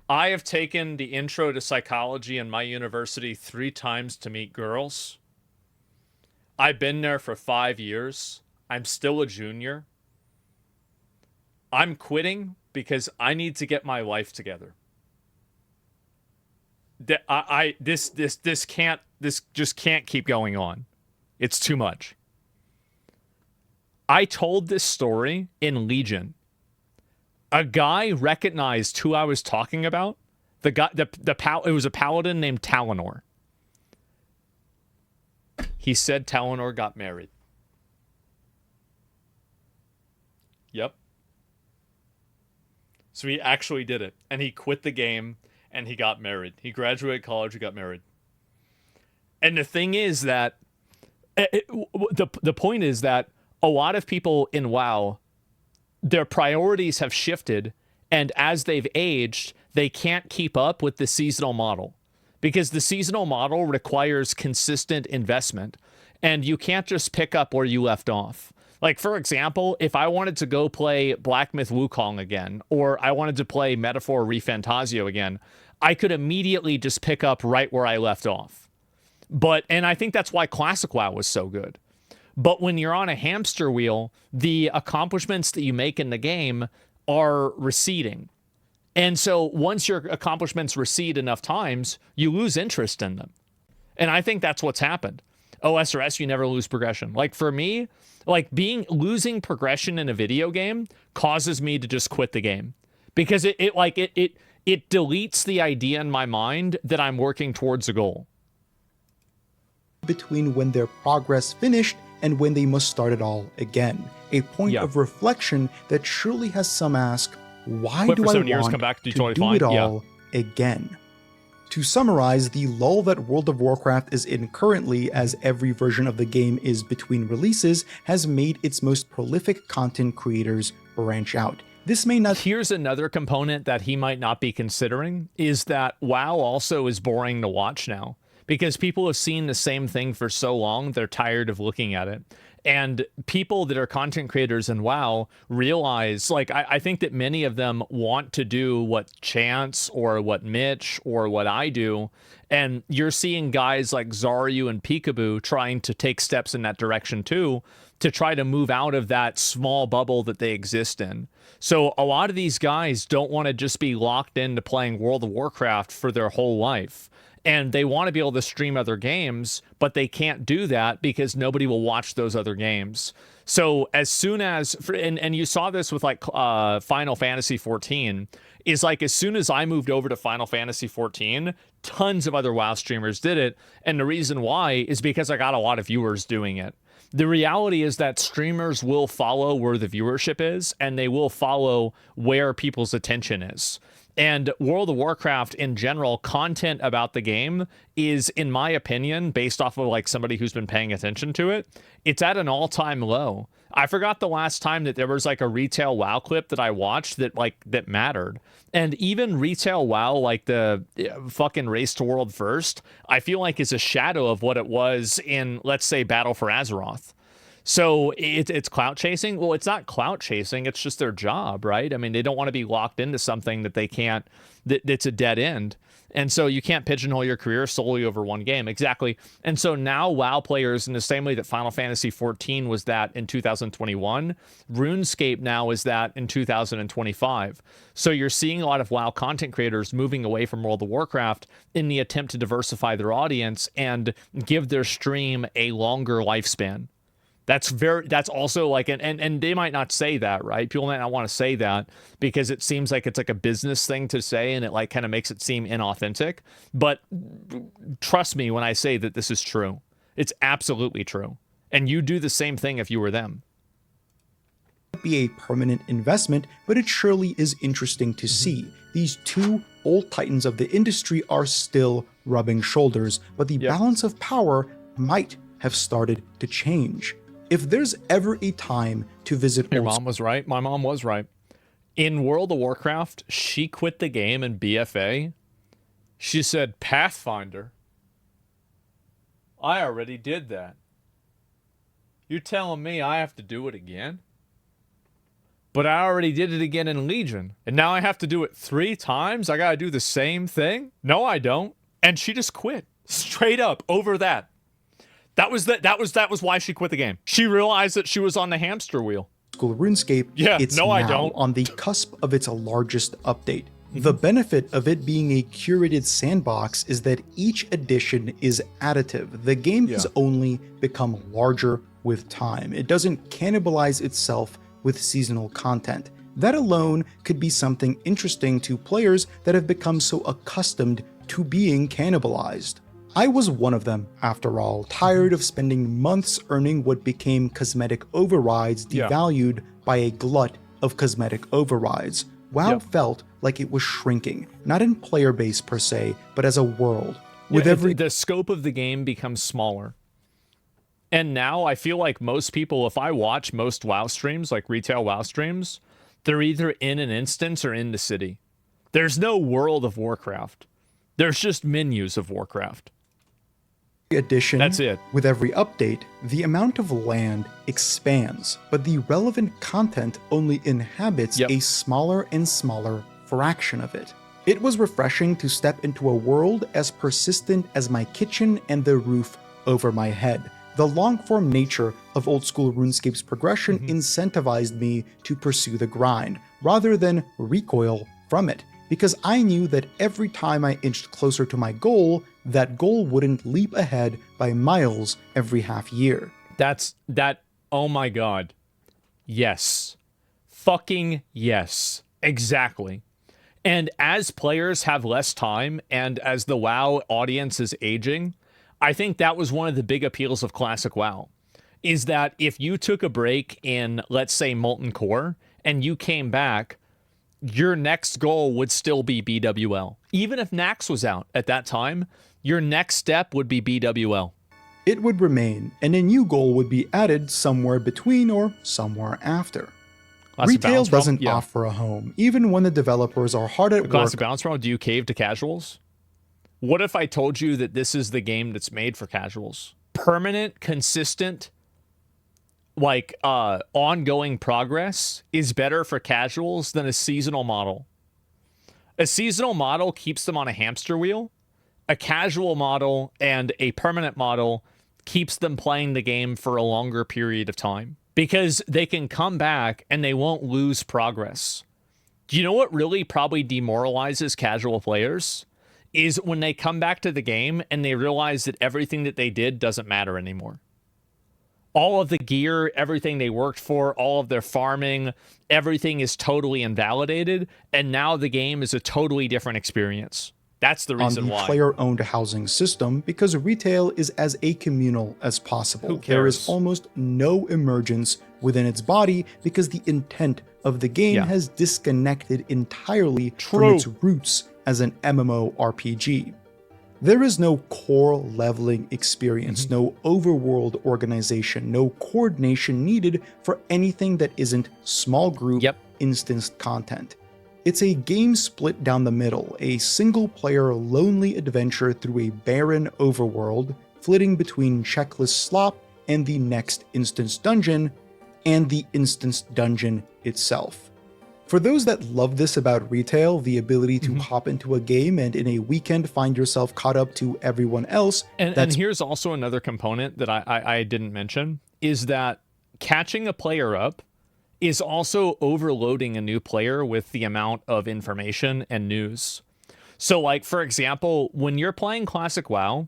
I have taken the intro to psychology in my university 3 times to meet girls. I've been there for 5 years. I'm still a junior. I'm quitting because I need to get my life together. This just can't keep going on. It's too much. I told this story in Legion. A guy recognized who I was talking about. It was a paladin named Talinor. He said Talinor got married. Yep. So he actually did it. And he quit the game and he got married. He graduated college and got married. And the thing is that the point is that a lot of people in WoW, their priorities have shifted, and as they've aged, they can't keep up with the seasonal model because the seasonal model requires consistent investment, and you can't just pick up where you left off. Like, for example, if I wanted to go play Black Myth Wukong again, or I wanted to play Metaphor Refantasio again, I could immediately just pick up right where I left off. And I think that's why Classic WoW was so good. But when you're on a hamster wheel, the accomplishments that you make in the game are receding. And so once your accomplishments recede enough times, you lose interest in them. And I think that's what's happened. OSRS, you never lose progression. Like for me, like losing progression in a video game causes me to just quit the game because it deletes the idea in my mind that I'm working towards a goal. Between when their progress finished and when they must start it all again. A point of reflection that surely has some ask, why do I want come back to do it all again? To summarize, the lull that World of Warcraft is in currently, as every version of the game is between releases, has made its most prolific content creators branch out. This may not... Here's another component that he might not be considering, is that WoW also is boring to watch now. Because people have seen the same thing for so long, they're tired of looking at it. And people that are content creators in WoW realize, like, I think that many of them want to do what Chance or what Mitch or what I do. And you're seeing guys like Zaryu and Peekaboo trying to take steps in that direction too, to try to move out of that small bubble that they exist in. So a lot of these guys don't want to just be locked into playing World of Warcraft for their whole life. And they want to be able to stream other games, but they can't do that because nobody will watch those other games. So as soon as, and you saw this with like Final Fantasy 14, is like as soon as I moved over to Final Fantasy 14, tons of other WoW streamers did it. And the reason why is because I got a lot of viewers doing it. The reality is that streamers will follow where the viewership is, and they will follow where people's attention is. And World of Warcraft in general, content about the game is, in my opinion, based off of like somebody who's been paying attention to it, it's at an all-time low. I forgot the last time that there was like a retail WoW clip that I watched that mattered. And even retail WoW, like the fucking Race to World First, I feel like is a shadow of what it was in, let's say, Battle for Azeroth. So it's clout chasing. Well, it's not clout chasing. It's just their job, right? I mean, they don't want to be locked into something that they can't, that's a dead end. And so you can't pigeonhole your career solely over one game. Exactly. And so now WoW players, in the same way that Final Fantasy 14 was that in 2021, RuneScape now is that in 2025. So you're seeing a lot of WoW content creators moving away from World of Warcraft in the attempt to diversify their audience and give their stream a longer lifespan. That's also like, and they might not say that, right? People might not want to say that because it seems like it's like a business thing to say, and it like kind of makes it seem inauthentic. But trust me when I say that this is true. It's absolutely true. And you do the same thing if you were them. Be a permanent investment, but it surely is interesting to see. These two old titans of the industry are still rubbing shoulders, but the balance of power might have started to change. If there's ever a time to visit... Your mom was right. My mom was right. In World of Warcraft, she quit the game in BFA. She said, Pathfinder? I already did that. You're telling me I have to do it again? But I already did it again in Legion. And now I have to do it 3 times? I gotta do the same thing? No, I don't. And she just quit. Straight up, over that. That was why she quit the game. She realized that she was on the hamster wheel. Oldschool Runescape, Yeah, it's no, now I don't. on the cusp of its largest update. The benefit of it being a curated sandbox is that each edition is additive. The game has only become larger with time. It doesn't cannibalize itself with seasonal content. That alone could be something interesting to players that have become so accustomed to being cannibalized. I was one of them, after all, tired of spending months earning what became cosmetic overrides devalued by a glut of cosmetic overrides. WoW felt like it was shrinking, not in player base per se, but as a world. With the scope of the game becomes smaller. And now I feel like most people, if I watch most WoW streams, like retail WoW streams, they're either in an instance or in the city. There's no world of Warcraft. There's just menus of Warcraft. Edition, that's it. With every update, the amount of land expands, but the relevant content only inhabits a smaller and smaller fraction of it. It was refreshing to step into a world as persistent as my kitchen and the roof over my head. The long-form nature of Oldschool Runescape's progression incentivized me to pursue the grind, rather than recoil from it, because I knew that every time I inched closer to my goal, that goal wouldn't leap ahead by miles every half year. Oh my god. Yes. Fucking yes. Exactly. And as players have less time, and as the WoW audience is aging, I think that was one of the big appeals of Classic WoW, is that if you took a break in, let's say, Molten Core, and you came back, your next goal would still be BWL. Even if Nax was out at that time, your next step would be BWL. It would remain, and a new goal would be added somewhere between or somewhere after. Retail doesn't offer a home, even when the developers are hard at work. Classic balance problem, do you cave to casuals? What if I told you that this is the game that's made for casuals? Permanent, consistent, like ongoing progress is better for casuals than a seasonal model. A seasonal model keeps them on a hamster wheel. A casual model and a permanent model keeps them playing the game for a longer period of time, because they can come back and they won't lose progress. Do you know what really probably demoralizes casual players? Is when they come back to the game and they realize that everything that they did doesn't matter anymore. All of the gear, everything they worked for, all of their farming, everything is totally invalidated, and now the game is a totally different experience. That's the reason why. On the player-owned housing system, because retail is as acommunal as possible. Who cares? There is almost no emergence within its body because the intent of the game has disconnected entirely from its roots as an MMORPG. There is no core leveling experience, no overworld organization, no coordination needed for anything that isn't small group instanced content. It's a game split down the middle, a single-player lonely adventure through a barren overworld, flitting between checklist slop and the next instance dungeon, and the instance dungeon itself. For those that love this about retail, the ability to hop into a game and in a weekend find yourself caught up to everyone else. And here's also another component that I didn't mention, is that catching a player up is also overloading a new player with the amount of information and news. So like, for example, when you're playing Classic WoW,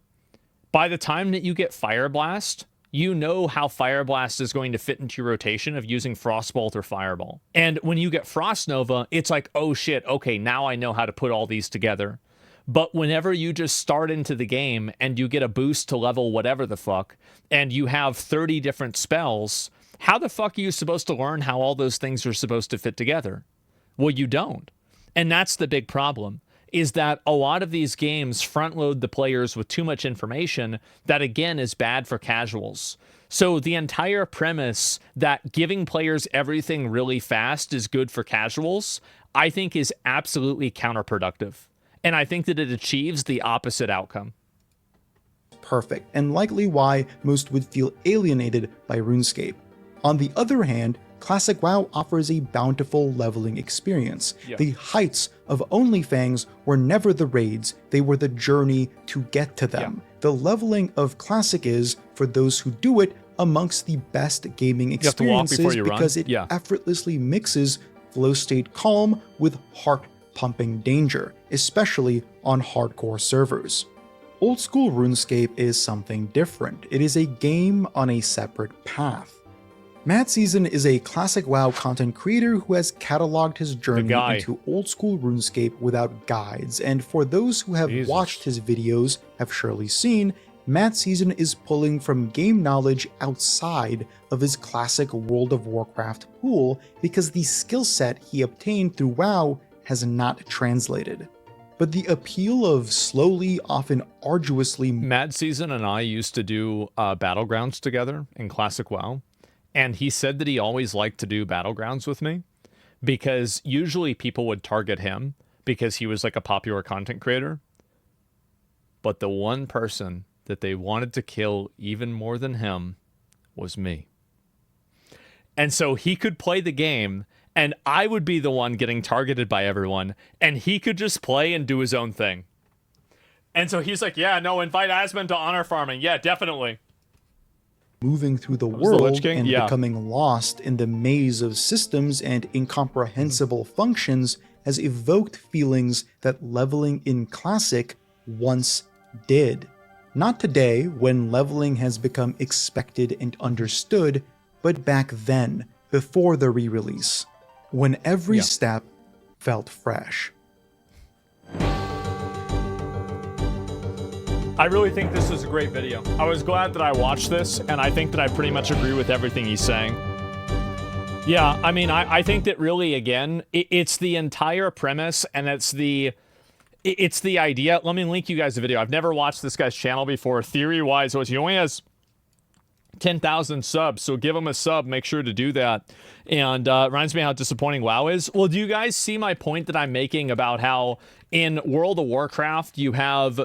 by the time that you get Fire Blast, you know how Fire Blast is going to fit into your rotation of using Frostbolt or Fireball. And when you get Frost Nova, it's like, oh shit, okay, now I know how to put all these together. But whenever you just start into the game and you get a boost to level whatever the fuck, and you have 30 different spells, how the fuck are you supposed to learn how all those things are supposed to fit together? Well, you don't. And that's the big problem, is that a lot of these games front load the players with too much information that, again, is bad for casuals. So the entire premise that giving players everything really fast is good for casuals, I think is absolutely counterproductive. And I think that it achieves the opposite outcome. Perfect, and likely why most would feel alienated by RuneScape. On the other hand, Classic WoW offers a bountiful leveling experience. The heights of OnlyFangs were never the raids, they were the journey to get to them. the leveling of Classic is, for those who do it, amongst the best gaming You have to walk before experiences you run? because it Yeah. effortlessly mixes flow state calm with heart-pumping danger, especially on hardcore servers. Old School Runescape is something different. It is a game on a separate path. Matt Season is a classic WoW content creator who has cataloged his journey guy. into Old School Runescape without guides, and for those who have Jesus. watched his videos have surely seen, Matt Season is pulling from game knowledge outside of his classic World of Warcraft pool because the skill set he obtained through WoW has not translated. But the appeal of slowly, often arduously Mad Season and I used to do Battlegrounds together in Classic WoW. And he said that he always liked to do Battlegrounds with me because usually people would target him because he was like a popular content creator. But the one person that they wanted to kill even more than him was me. And so he could play the game and I would be the one getting targeted by everyone and he could just play and do his own thing. And so he's like, yeah, no, invite Asmon to honor farming. Yeah, definitely. moving through the was the Lich world King? and Yeah. becoming lost in the maze of systems and incomprehensible functions has evoked feelings that leveling in Classic once did. Not today, when leveling has become expected and understood, but back then, before the re-release, when every Yeah. step felt fresh. I really think this is a great video. I was glad that I watched this, and I think that I pretty much agree with everything he's saying. Yeah, I mean, I think that really, again, it's the entire premise, and it's the idea. Let me link you guys a video. I've never watched this guy's channel before. Theory-wise, he only has 10,000 subs, so give him a sub. Make sure to do that. And reminds me how disappointing WoW is. Well, do you guys see my point that I'm making about how in World of Warcraft you have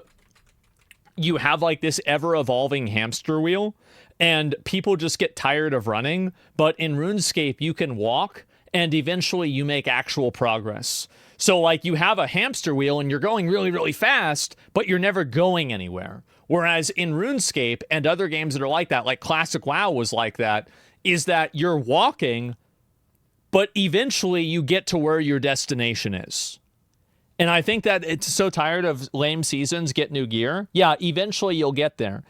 like this ever-evolving hamster wheel, and people just get tired of running, but in RuneScape, you can walk, and eventually you make actual progress. So, like, you have a hamster wheel, and you're going really, really fast, but you're never going anywhere. Whereas in RuneScape and other games that are like that, like Classic WoW was like that, is that you're walking, but eventually you get to where your destination is. And I think that it's so tired of lame seasons, get new gear. Yeah, eventually you'll get there.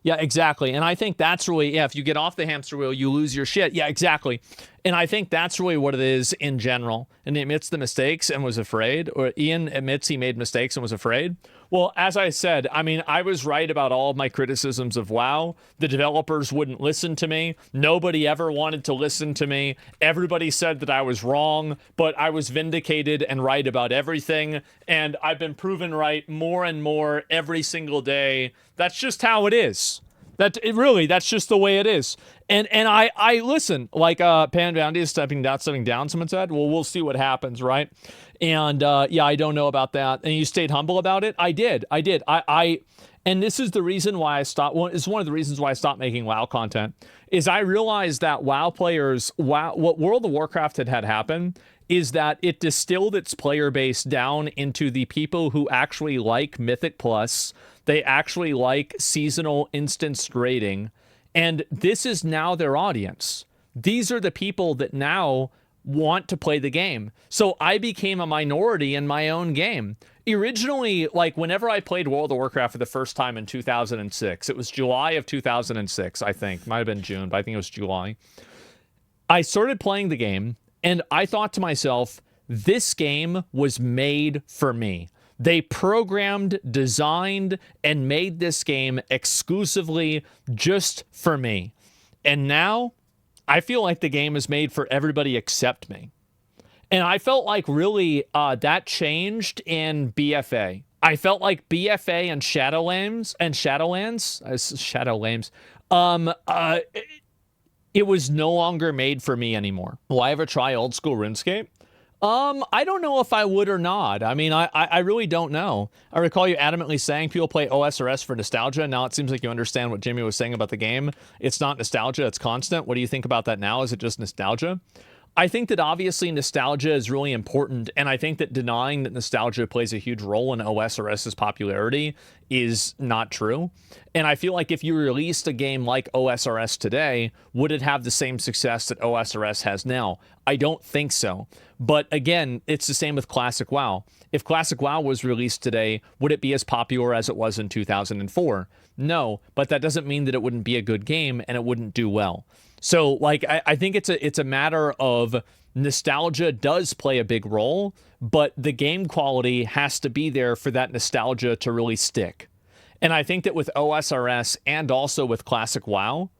Yeah, exactly. And I think that's really, yeah, if you get off the hamster wheel, you lose your shit. Yeah, exactly. And I think that's really what it is in general. And he admits the mistakes and was afraid, or Ian admits he made mistakes and was afraid. Well, as I said, I mean, I was right about all of my criticisms of WoW. The developers wouldn't listen to me. Nobody ever wanted to listen to me. Everybody said that I was wrong, but I was vindicated and right about everything. And I've been proven right more and more every single day. That's just how it is. That's just the way it is. And I listen, like Pan Bounty is stepping down, someone said. Well, we'll see what happens, right? And yeah, I don't know about that. And you stayed humble about it? I did. And this is the reason why I stopped. Well, it's one of the reasons why I stopped making WoW content. Is I realized that WoW players, what World of Warcraft had happen is that it distilled its player base down into the people who actually like Mythic Plus. They actually like seasonal instanced raiding. And this is now their audience. These are the people that now want to play the game. So I became a minority in my own game. Originally, like whenever I played World of Warcraft for the first time in 2006, it was July of 2006, I think. Might have been June, but I think it was July. I started playing the game and I thought to myself, this game was made for me. They programmed, designed, and made this game exclusively just for me. And now I feel like the game is made for everybody except me. And I felt like really that changed in BFA. I felt like BFA and Shadowlands, it was no longer made for me anymore. Will I ever try Old School Runescape? I don't know if I would or not. I mean, I really don't know. I recall you adamantly saying people play OSRS for nostalgia. Now it seems like you understand what Jimmy was saying about the game. It's not nostalgia, it's constant. What do you think about that now? Is it just nostalgia? I think that obviously nostalgia is really important, and I think that denying that nostalgia plays a huge role in OSRS's popularity is not true. And I feel like if you released a game like OSRS today, would it have the same success that OSRS has now? I don't think so. But again, it's the same with Classic WoW. If Classic WoW was released today, would it be as popular as it was in 2004? No, but that doesn't mean that it wouldn't be a good game and it wouldn't do well. So, like, I think it's a matter of nostalgia does play a big role, but the game quality has to be there for that nostalgia to really stick. And I think that with OSRS and also with Classic WoW,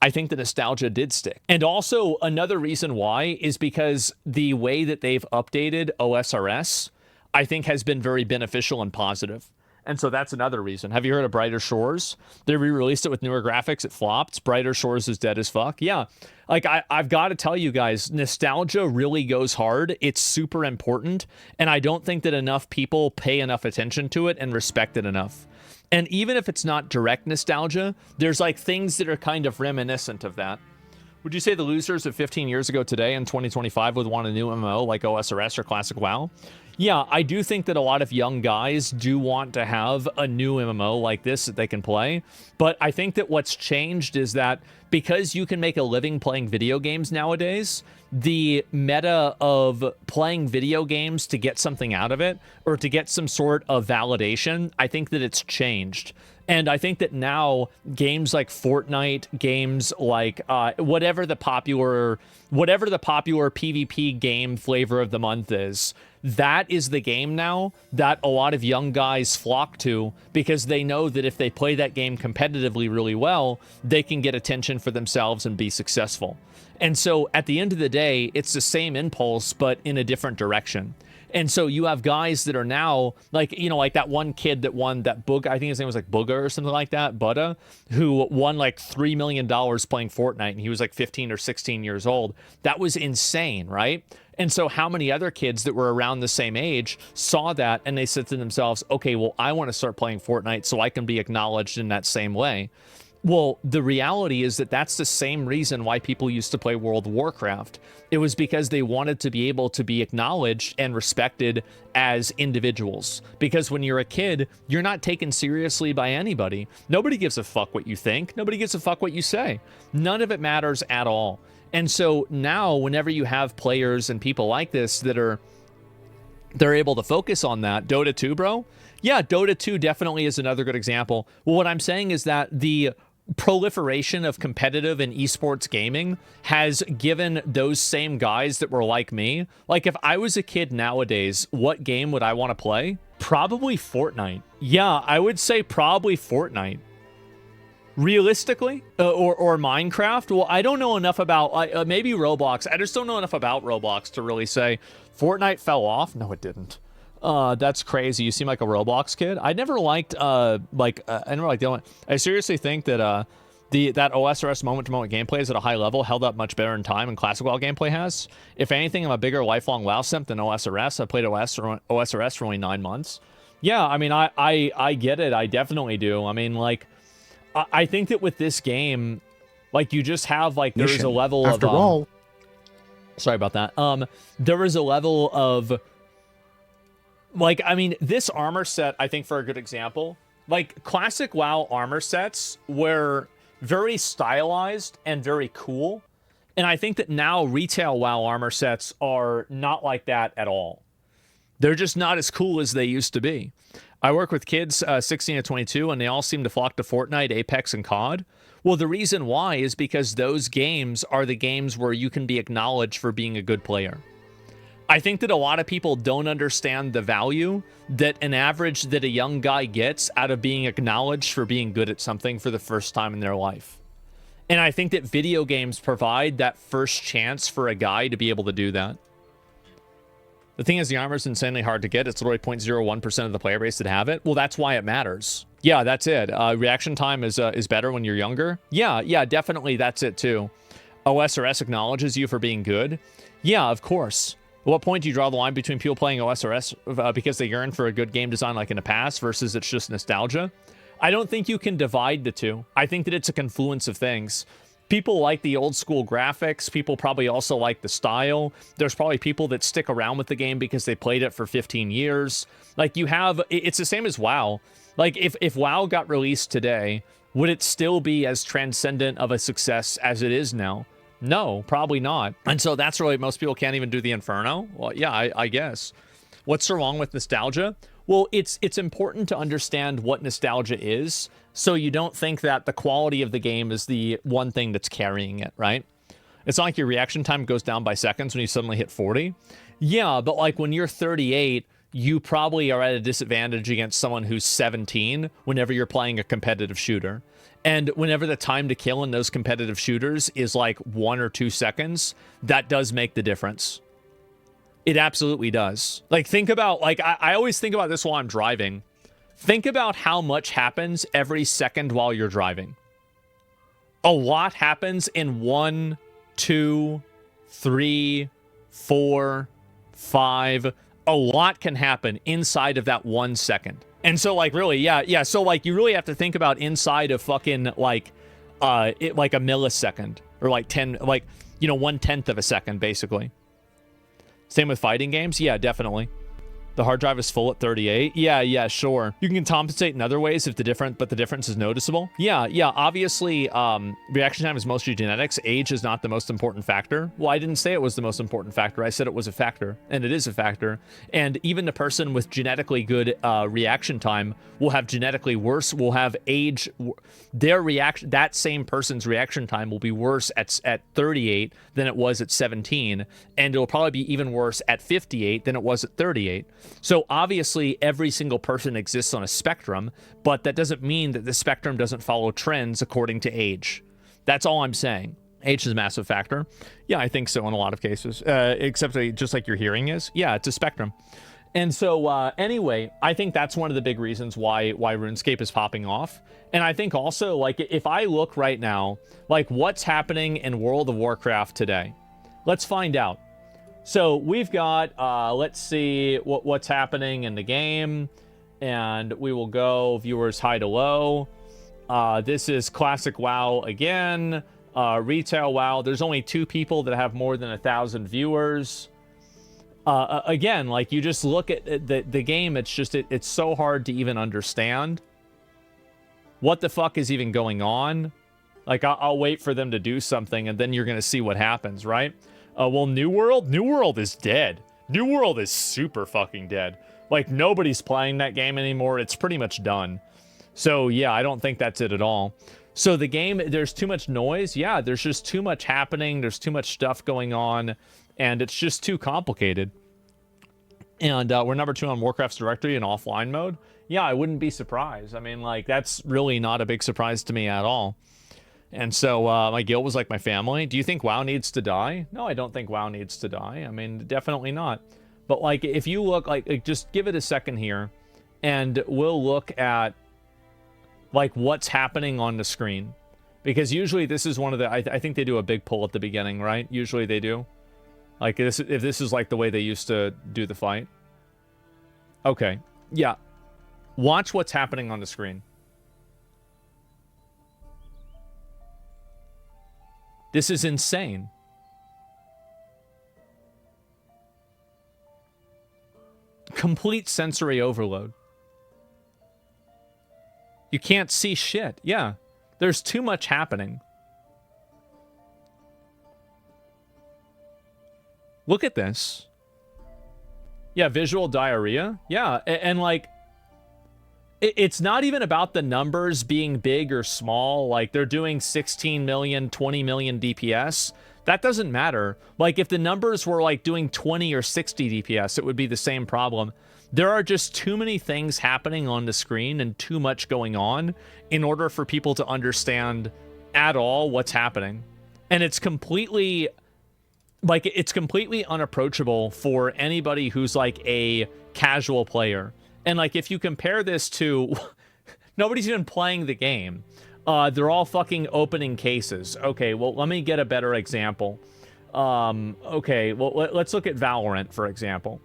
I think the nostalgia did stick. And also another reason why is because the way that they've updated OSRS, I think has been very beneficial and positive. And so that's another reason. Have you heard of Brighter Shores? They re-released it with newer graphics. It flopped. Brighter Shores is dead as fuck. Yeah, like I've got to tell you guys, nostalgia really goes hard. It's super important. And I don't think that enough people pay enough attention to it and respect it enough. And even if it's not direct nostalgia, there's like things that are kind of reminiscent of that. Would you say the losers of 15 years ago today in 2025 would want a new MMO like OSRS or Classic WoW? Yeah, I do think that a lot of young guys do want to have a new MMO like this that they can play. But I think that what's changed is that because you can make a living playing video games nowadays, the meta of playing video games to get something out of it or to get some sort of validation, I think that it's changed. And I think that now games like Fortnite, games like whatever the popular PvP game flavor of the month is, that is the game now that a lot of young guys flock to because they know that if they play that game competitively really well, they can get attention for themselves and be successful. And so at the end of the day, it's the same impulse, but in a different direction. And so you have guys that are now like, you know, like that one kid that won that book, I think his name was like Booger or something like that, Butta, who won like $3 million playing Fortnite, and he was like 15 or 16 years old. That was insane, right? And so how many other kids that were around the same age saw that and they said to themselves, okay, well, I want to start playing Fortnite so I can be acknowledged in that same way. Well, the reality is that that's the same reason why people used to play World of Warcraft. It was because they wanted to be able to be acknowledged and respected as individuals. Because when you're a kid, you're not taken seriously by anybody. Nobody gives a fuck what you think. Nobody gives a fuck what you say. None of it matters at all. And so now, whenever you have players and people like this they're able to focus on that, Dota 2, bro? Yeah, Dota 2 definitely is another good example. Well, what I'm saying is that the proliferation of competitive and esports gaming has given those same guys that were like me, like if I was a kid nowadays, what game would I want to play? Probably Fortnite. Yeah, I would say probably Fortnite. Realistically, or Minecraft. Well, I don't know enough about maybe Roblox. I just don't know enough about Roblox to really say Fortnite fell off. No, it didn't. That's crazy. You seem like a Roblox kid. I never liked I never liked the only. I seriously think that that OSRS moment-to-moment gameplay is at a high level, held up much better in time than Classic WoW gameplay has. If anything, I'm a bigger lifelong WoW simp than OSRS. I played OSRS for only 9 months. Yeah, I mean, I get it. I definitely do. I mean, like, I think that with this game, like, you just have, like, there's a level of... After all... Sorry about that. There is a level of... Like, I mean, this armor set, I think, for a good example, like, Classic WoW armor sets were very stylized and very cool. And I think that now retail WoW armor sets are not like that at all. They're just not as cool as they used to be. I work with kids 16 to 22, and they all seem to flock to Fortnite, Apex, and COD. Well, the reason why is because those games are the games where you can be acknowledged for being a good player. I think that a lot of people don't understand the value that a young guy gets out of being acknowledged for being good at something for the first time in their life. And I think that video games provide that first chance for a guy to be able to do that. The thing is, the armor is insanely hard to get. It's literally 0.01% of the player base that have it. Well, that's why it matters. Yeah, that's it. Reaction time is better when you're younger. Yeah, definitely that's it too. OSRS acknowledges you for being good. Yeah, of course. At what point do you draw the line between people playing OSRS because they yearn for a good game design like in the past versus it's just nostalgia? I don't think you can divide the two. I think that it's a confluence of things. People like the old school graphics. People probably also like the style. There's probably people that stick around with the game because they played it for 15 years. Like you have, it's the same as WoW. Like if WoW got released today, would it still be as transcendent of a success as it is now? No, probably not. And so that's really, most people can't even do the Inferno. Well, yeah, I guess. What's so wrong with nostalgia? Well, it's important to understand what nostalgia is, so you don't think that the quality of the game is the one thing that's carrying it, right? It's not like your reaction time goes down by seconds when you suddenly hit 40. Yeah, but like when you're 38, you probably are at a disadvantage against someone who's 17 whenever you're playing a competitive shooter. And whenever the time to kill in those competitive shooters is like 1 or 2 seconds, that does make the difference. It absolutely does. Like, think about, like, I always think about this while I'm driving. Think about how much happens every second while you're driving. A lot happens in 1, 2, 3, 4, 5. A lot can happen inside of that 1 second. And so, like, really, yeah. So, like, you really have to think about inside of fucking, like, like a millisecond. Or, like, 10, like, you know, 1/10 of a second, basically. Same with fighting games? Yeah, definitely. The hard drive is full at 38. Yeah, sure. You can compensate in other ways if the difference is noticeable. Yeah. Obviously, reaction time is mostly genetics. Age is not the most important factor. Well, I didn't say it was the most important factor. I said it was a factor, and it is a factor. And even the person with genetically good reaction time will have genetically worse. Will have age. Their reaction. That same person's reaction time will be worse at 38 than it was at 17, and it'll probably be even worse at 58 than it was at 38. So obviously every single person exists on a spectrum, but that doesn't mean that the spectrum doesn't follow trends according to age. That's all I'm saying. Age is a massive factor. Yeah, I think so in a lot of cases, except just like your hearing is. Yeah, it's a spectrum. And so anyway, I think that's one of the big reasons why RuneScape is popping off. And I think also, like, if I look right now, like what's happening in World of Warcraft today, let's find out. So we've got, let's see what's happening in the game, and we will go viewers high to low. This is classic WoW again, retail WoW. There's only 2 people that have more than 1,000 viewers. Again, like you just look at the game, it's just, it's so hard to even understand what the fuck is even going on. Like I'll wait for them to do something, and then you're going to see what happens, right? Well, New World is dead. New World is super fucking dead. Like, nobody's playing that game anymore. It's pretty much done. So, yeah, I don't think that's it at all. So, the game, there's too much noise. Yeah, there's just too much happening. There's too much stuff going on. And it's just too complicated. And we're number 2 on Warcraft's directory in offline mode. Yeah, I wouldn't be surprised. I mean, like, that's really not a big surprise to me at all. And so my guild was like my family. Do you think WoW needs to die? No, I don't think WoW needs to die. I mean, definitely not. But like, if you look, like just give it a second here, and we'll look at like what's happening on the screen, because usually this is one of the. I think they do a big pull at the beginning, right? Usually they do. Like this, if this is like the way they used to do the fight. Okay, yeah. Watch what's happening on the screen. This is insane. Complete sensory overload. You can't see shit. Yeah. There's too much happening. Look at this. Yeah, visual diarrhea. Yeah, and like, it's not even about the numbers being big or small. Like, they're doing 16 million, 20 million DPS. That doesn't matter. Like, if the numbers were, like, doing 20 or 60 DPS, it would be the same problem. There are just too many things happening on the screen and too much going on in order for people to understand at all what's happening. And it's completely... like, it's completely unapproachable for anybody who's, like, a casual player. And, like, if you compare this to... nobody's even playing the game. They're all fucking opening cases. Okay, well, let me get a better example. Okay, well, let's look at Valorant, for example.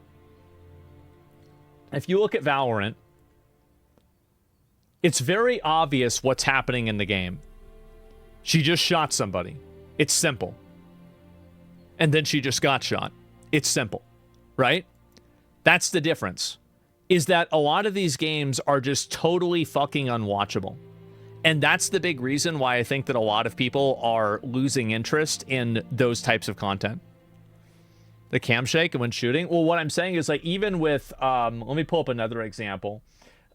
If you look at Valorant, it's very obvious what's happening in the game. She just shot somebody. It's simple. And then she just got shot. It's simple, right? That's the difference. Is that a lot of these games are just totally fucking unwatchable. And that's the big reason why I think that a lot of people are losing interest in those types of content. The cam shake when shooting. Well, what I'm saying is, like, even with, let me pull up another example.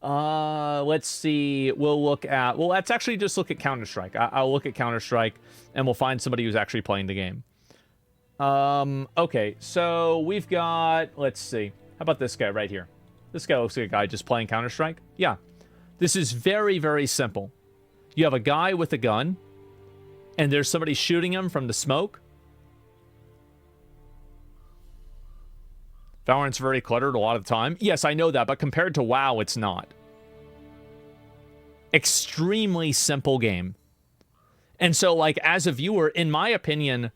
Let's see. We'll look at, well, let's actually just look at Counter-Strike. I'll look at Counter-Strike and we'll find somebody who's actually playing the game. Okay, so we've got, let's see. How about this guy right here? This guy looks like a guy just playing Counter-Strike. Yeah. This is very, very simple. You have a guy with a gun, and there's somebody shooting him from the smoke. Valorant's very cluttered a lot of the time. Yes, I know that, but compared to WoW, it's not. Extremely simple game. And so, like, as a viewer, in my opinion,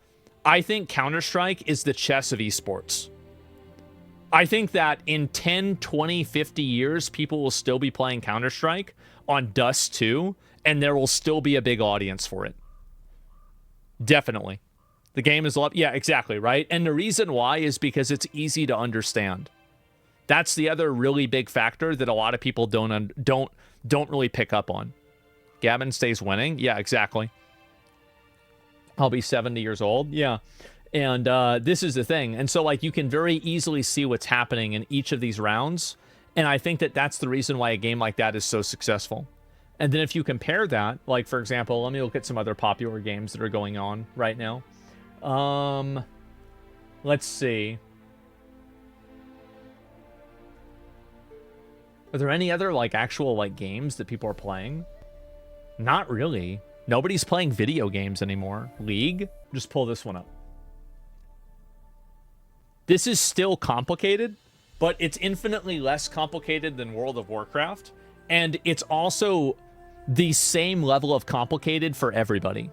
I think Counter-Strike is the chess of esports. I think that in 10, 20, 50 years, people will still be playing Counter-Strike on Dust 2, and there will still be a big audience for it. Definitely. The game is a lot... Yeah, exactly, right? And the reason why is because it's easy to understand. That's the other really big factor that a lot of people don't really pick up on. Gavin stays winning? Yeah, exactly. I'll be 70 years old? Yeah. And this is the thing. And so, like, you can very easily see what's happening in each of these rounds. And I think that that's the reason why a game like that is so successful. And then if you compare that, like, for example, let me look at some other popular games that are going on right now. Let's see. Are there any other, like, actual, like, games that people are playing? Not really. Nobody's playing video games anymore. League? Just pull this one up. This is still complicated, but it's infinitely less complicated than World of Warcraft. And it's also the same level of complicated for everybody.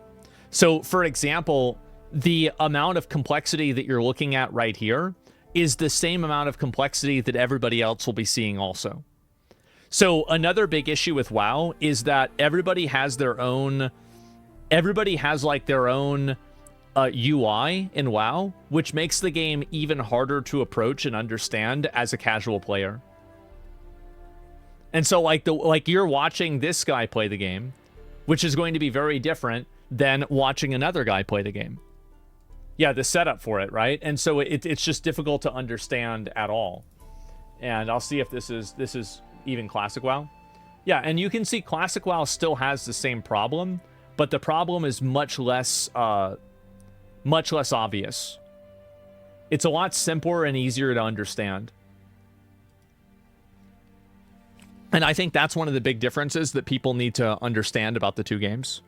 So, for example, the amount of complexity that you're looking at right here is the same amount of complexity that everybody else will be seeing also. So, another big issue with WoW is that everybody has their own... Everybody has, like, their own UI in WoW, which makes the game even harder to approach and understand as a casual player. And so, like, you're watching this guy play the game, which is going to be very different than watching another guy play the game. Yeah, the setup for it, right? And so it's just difficult to understand at all. And I'll see if this is even Classic WoW. Yeah, and you can see Classic WoW still has the same problem, but the problem is much less obvious. It's a lot simpler and easier to understand. And I think that's one of the big differences that people need to understand about the two games.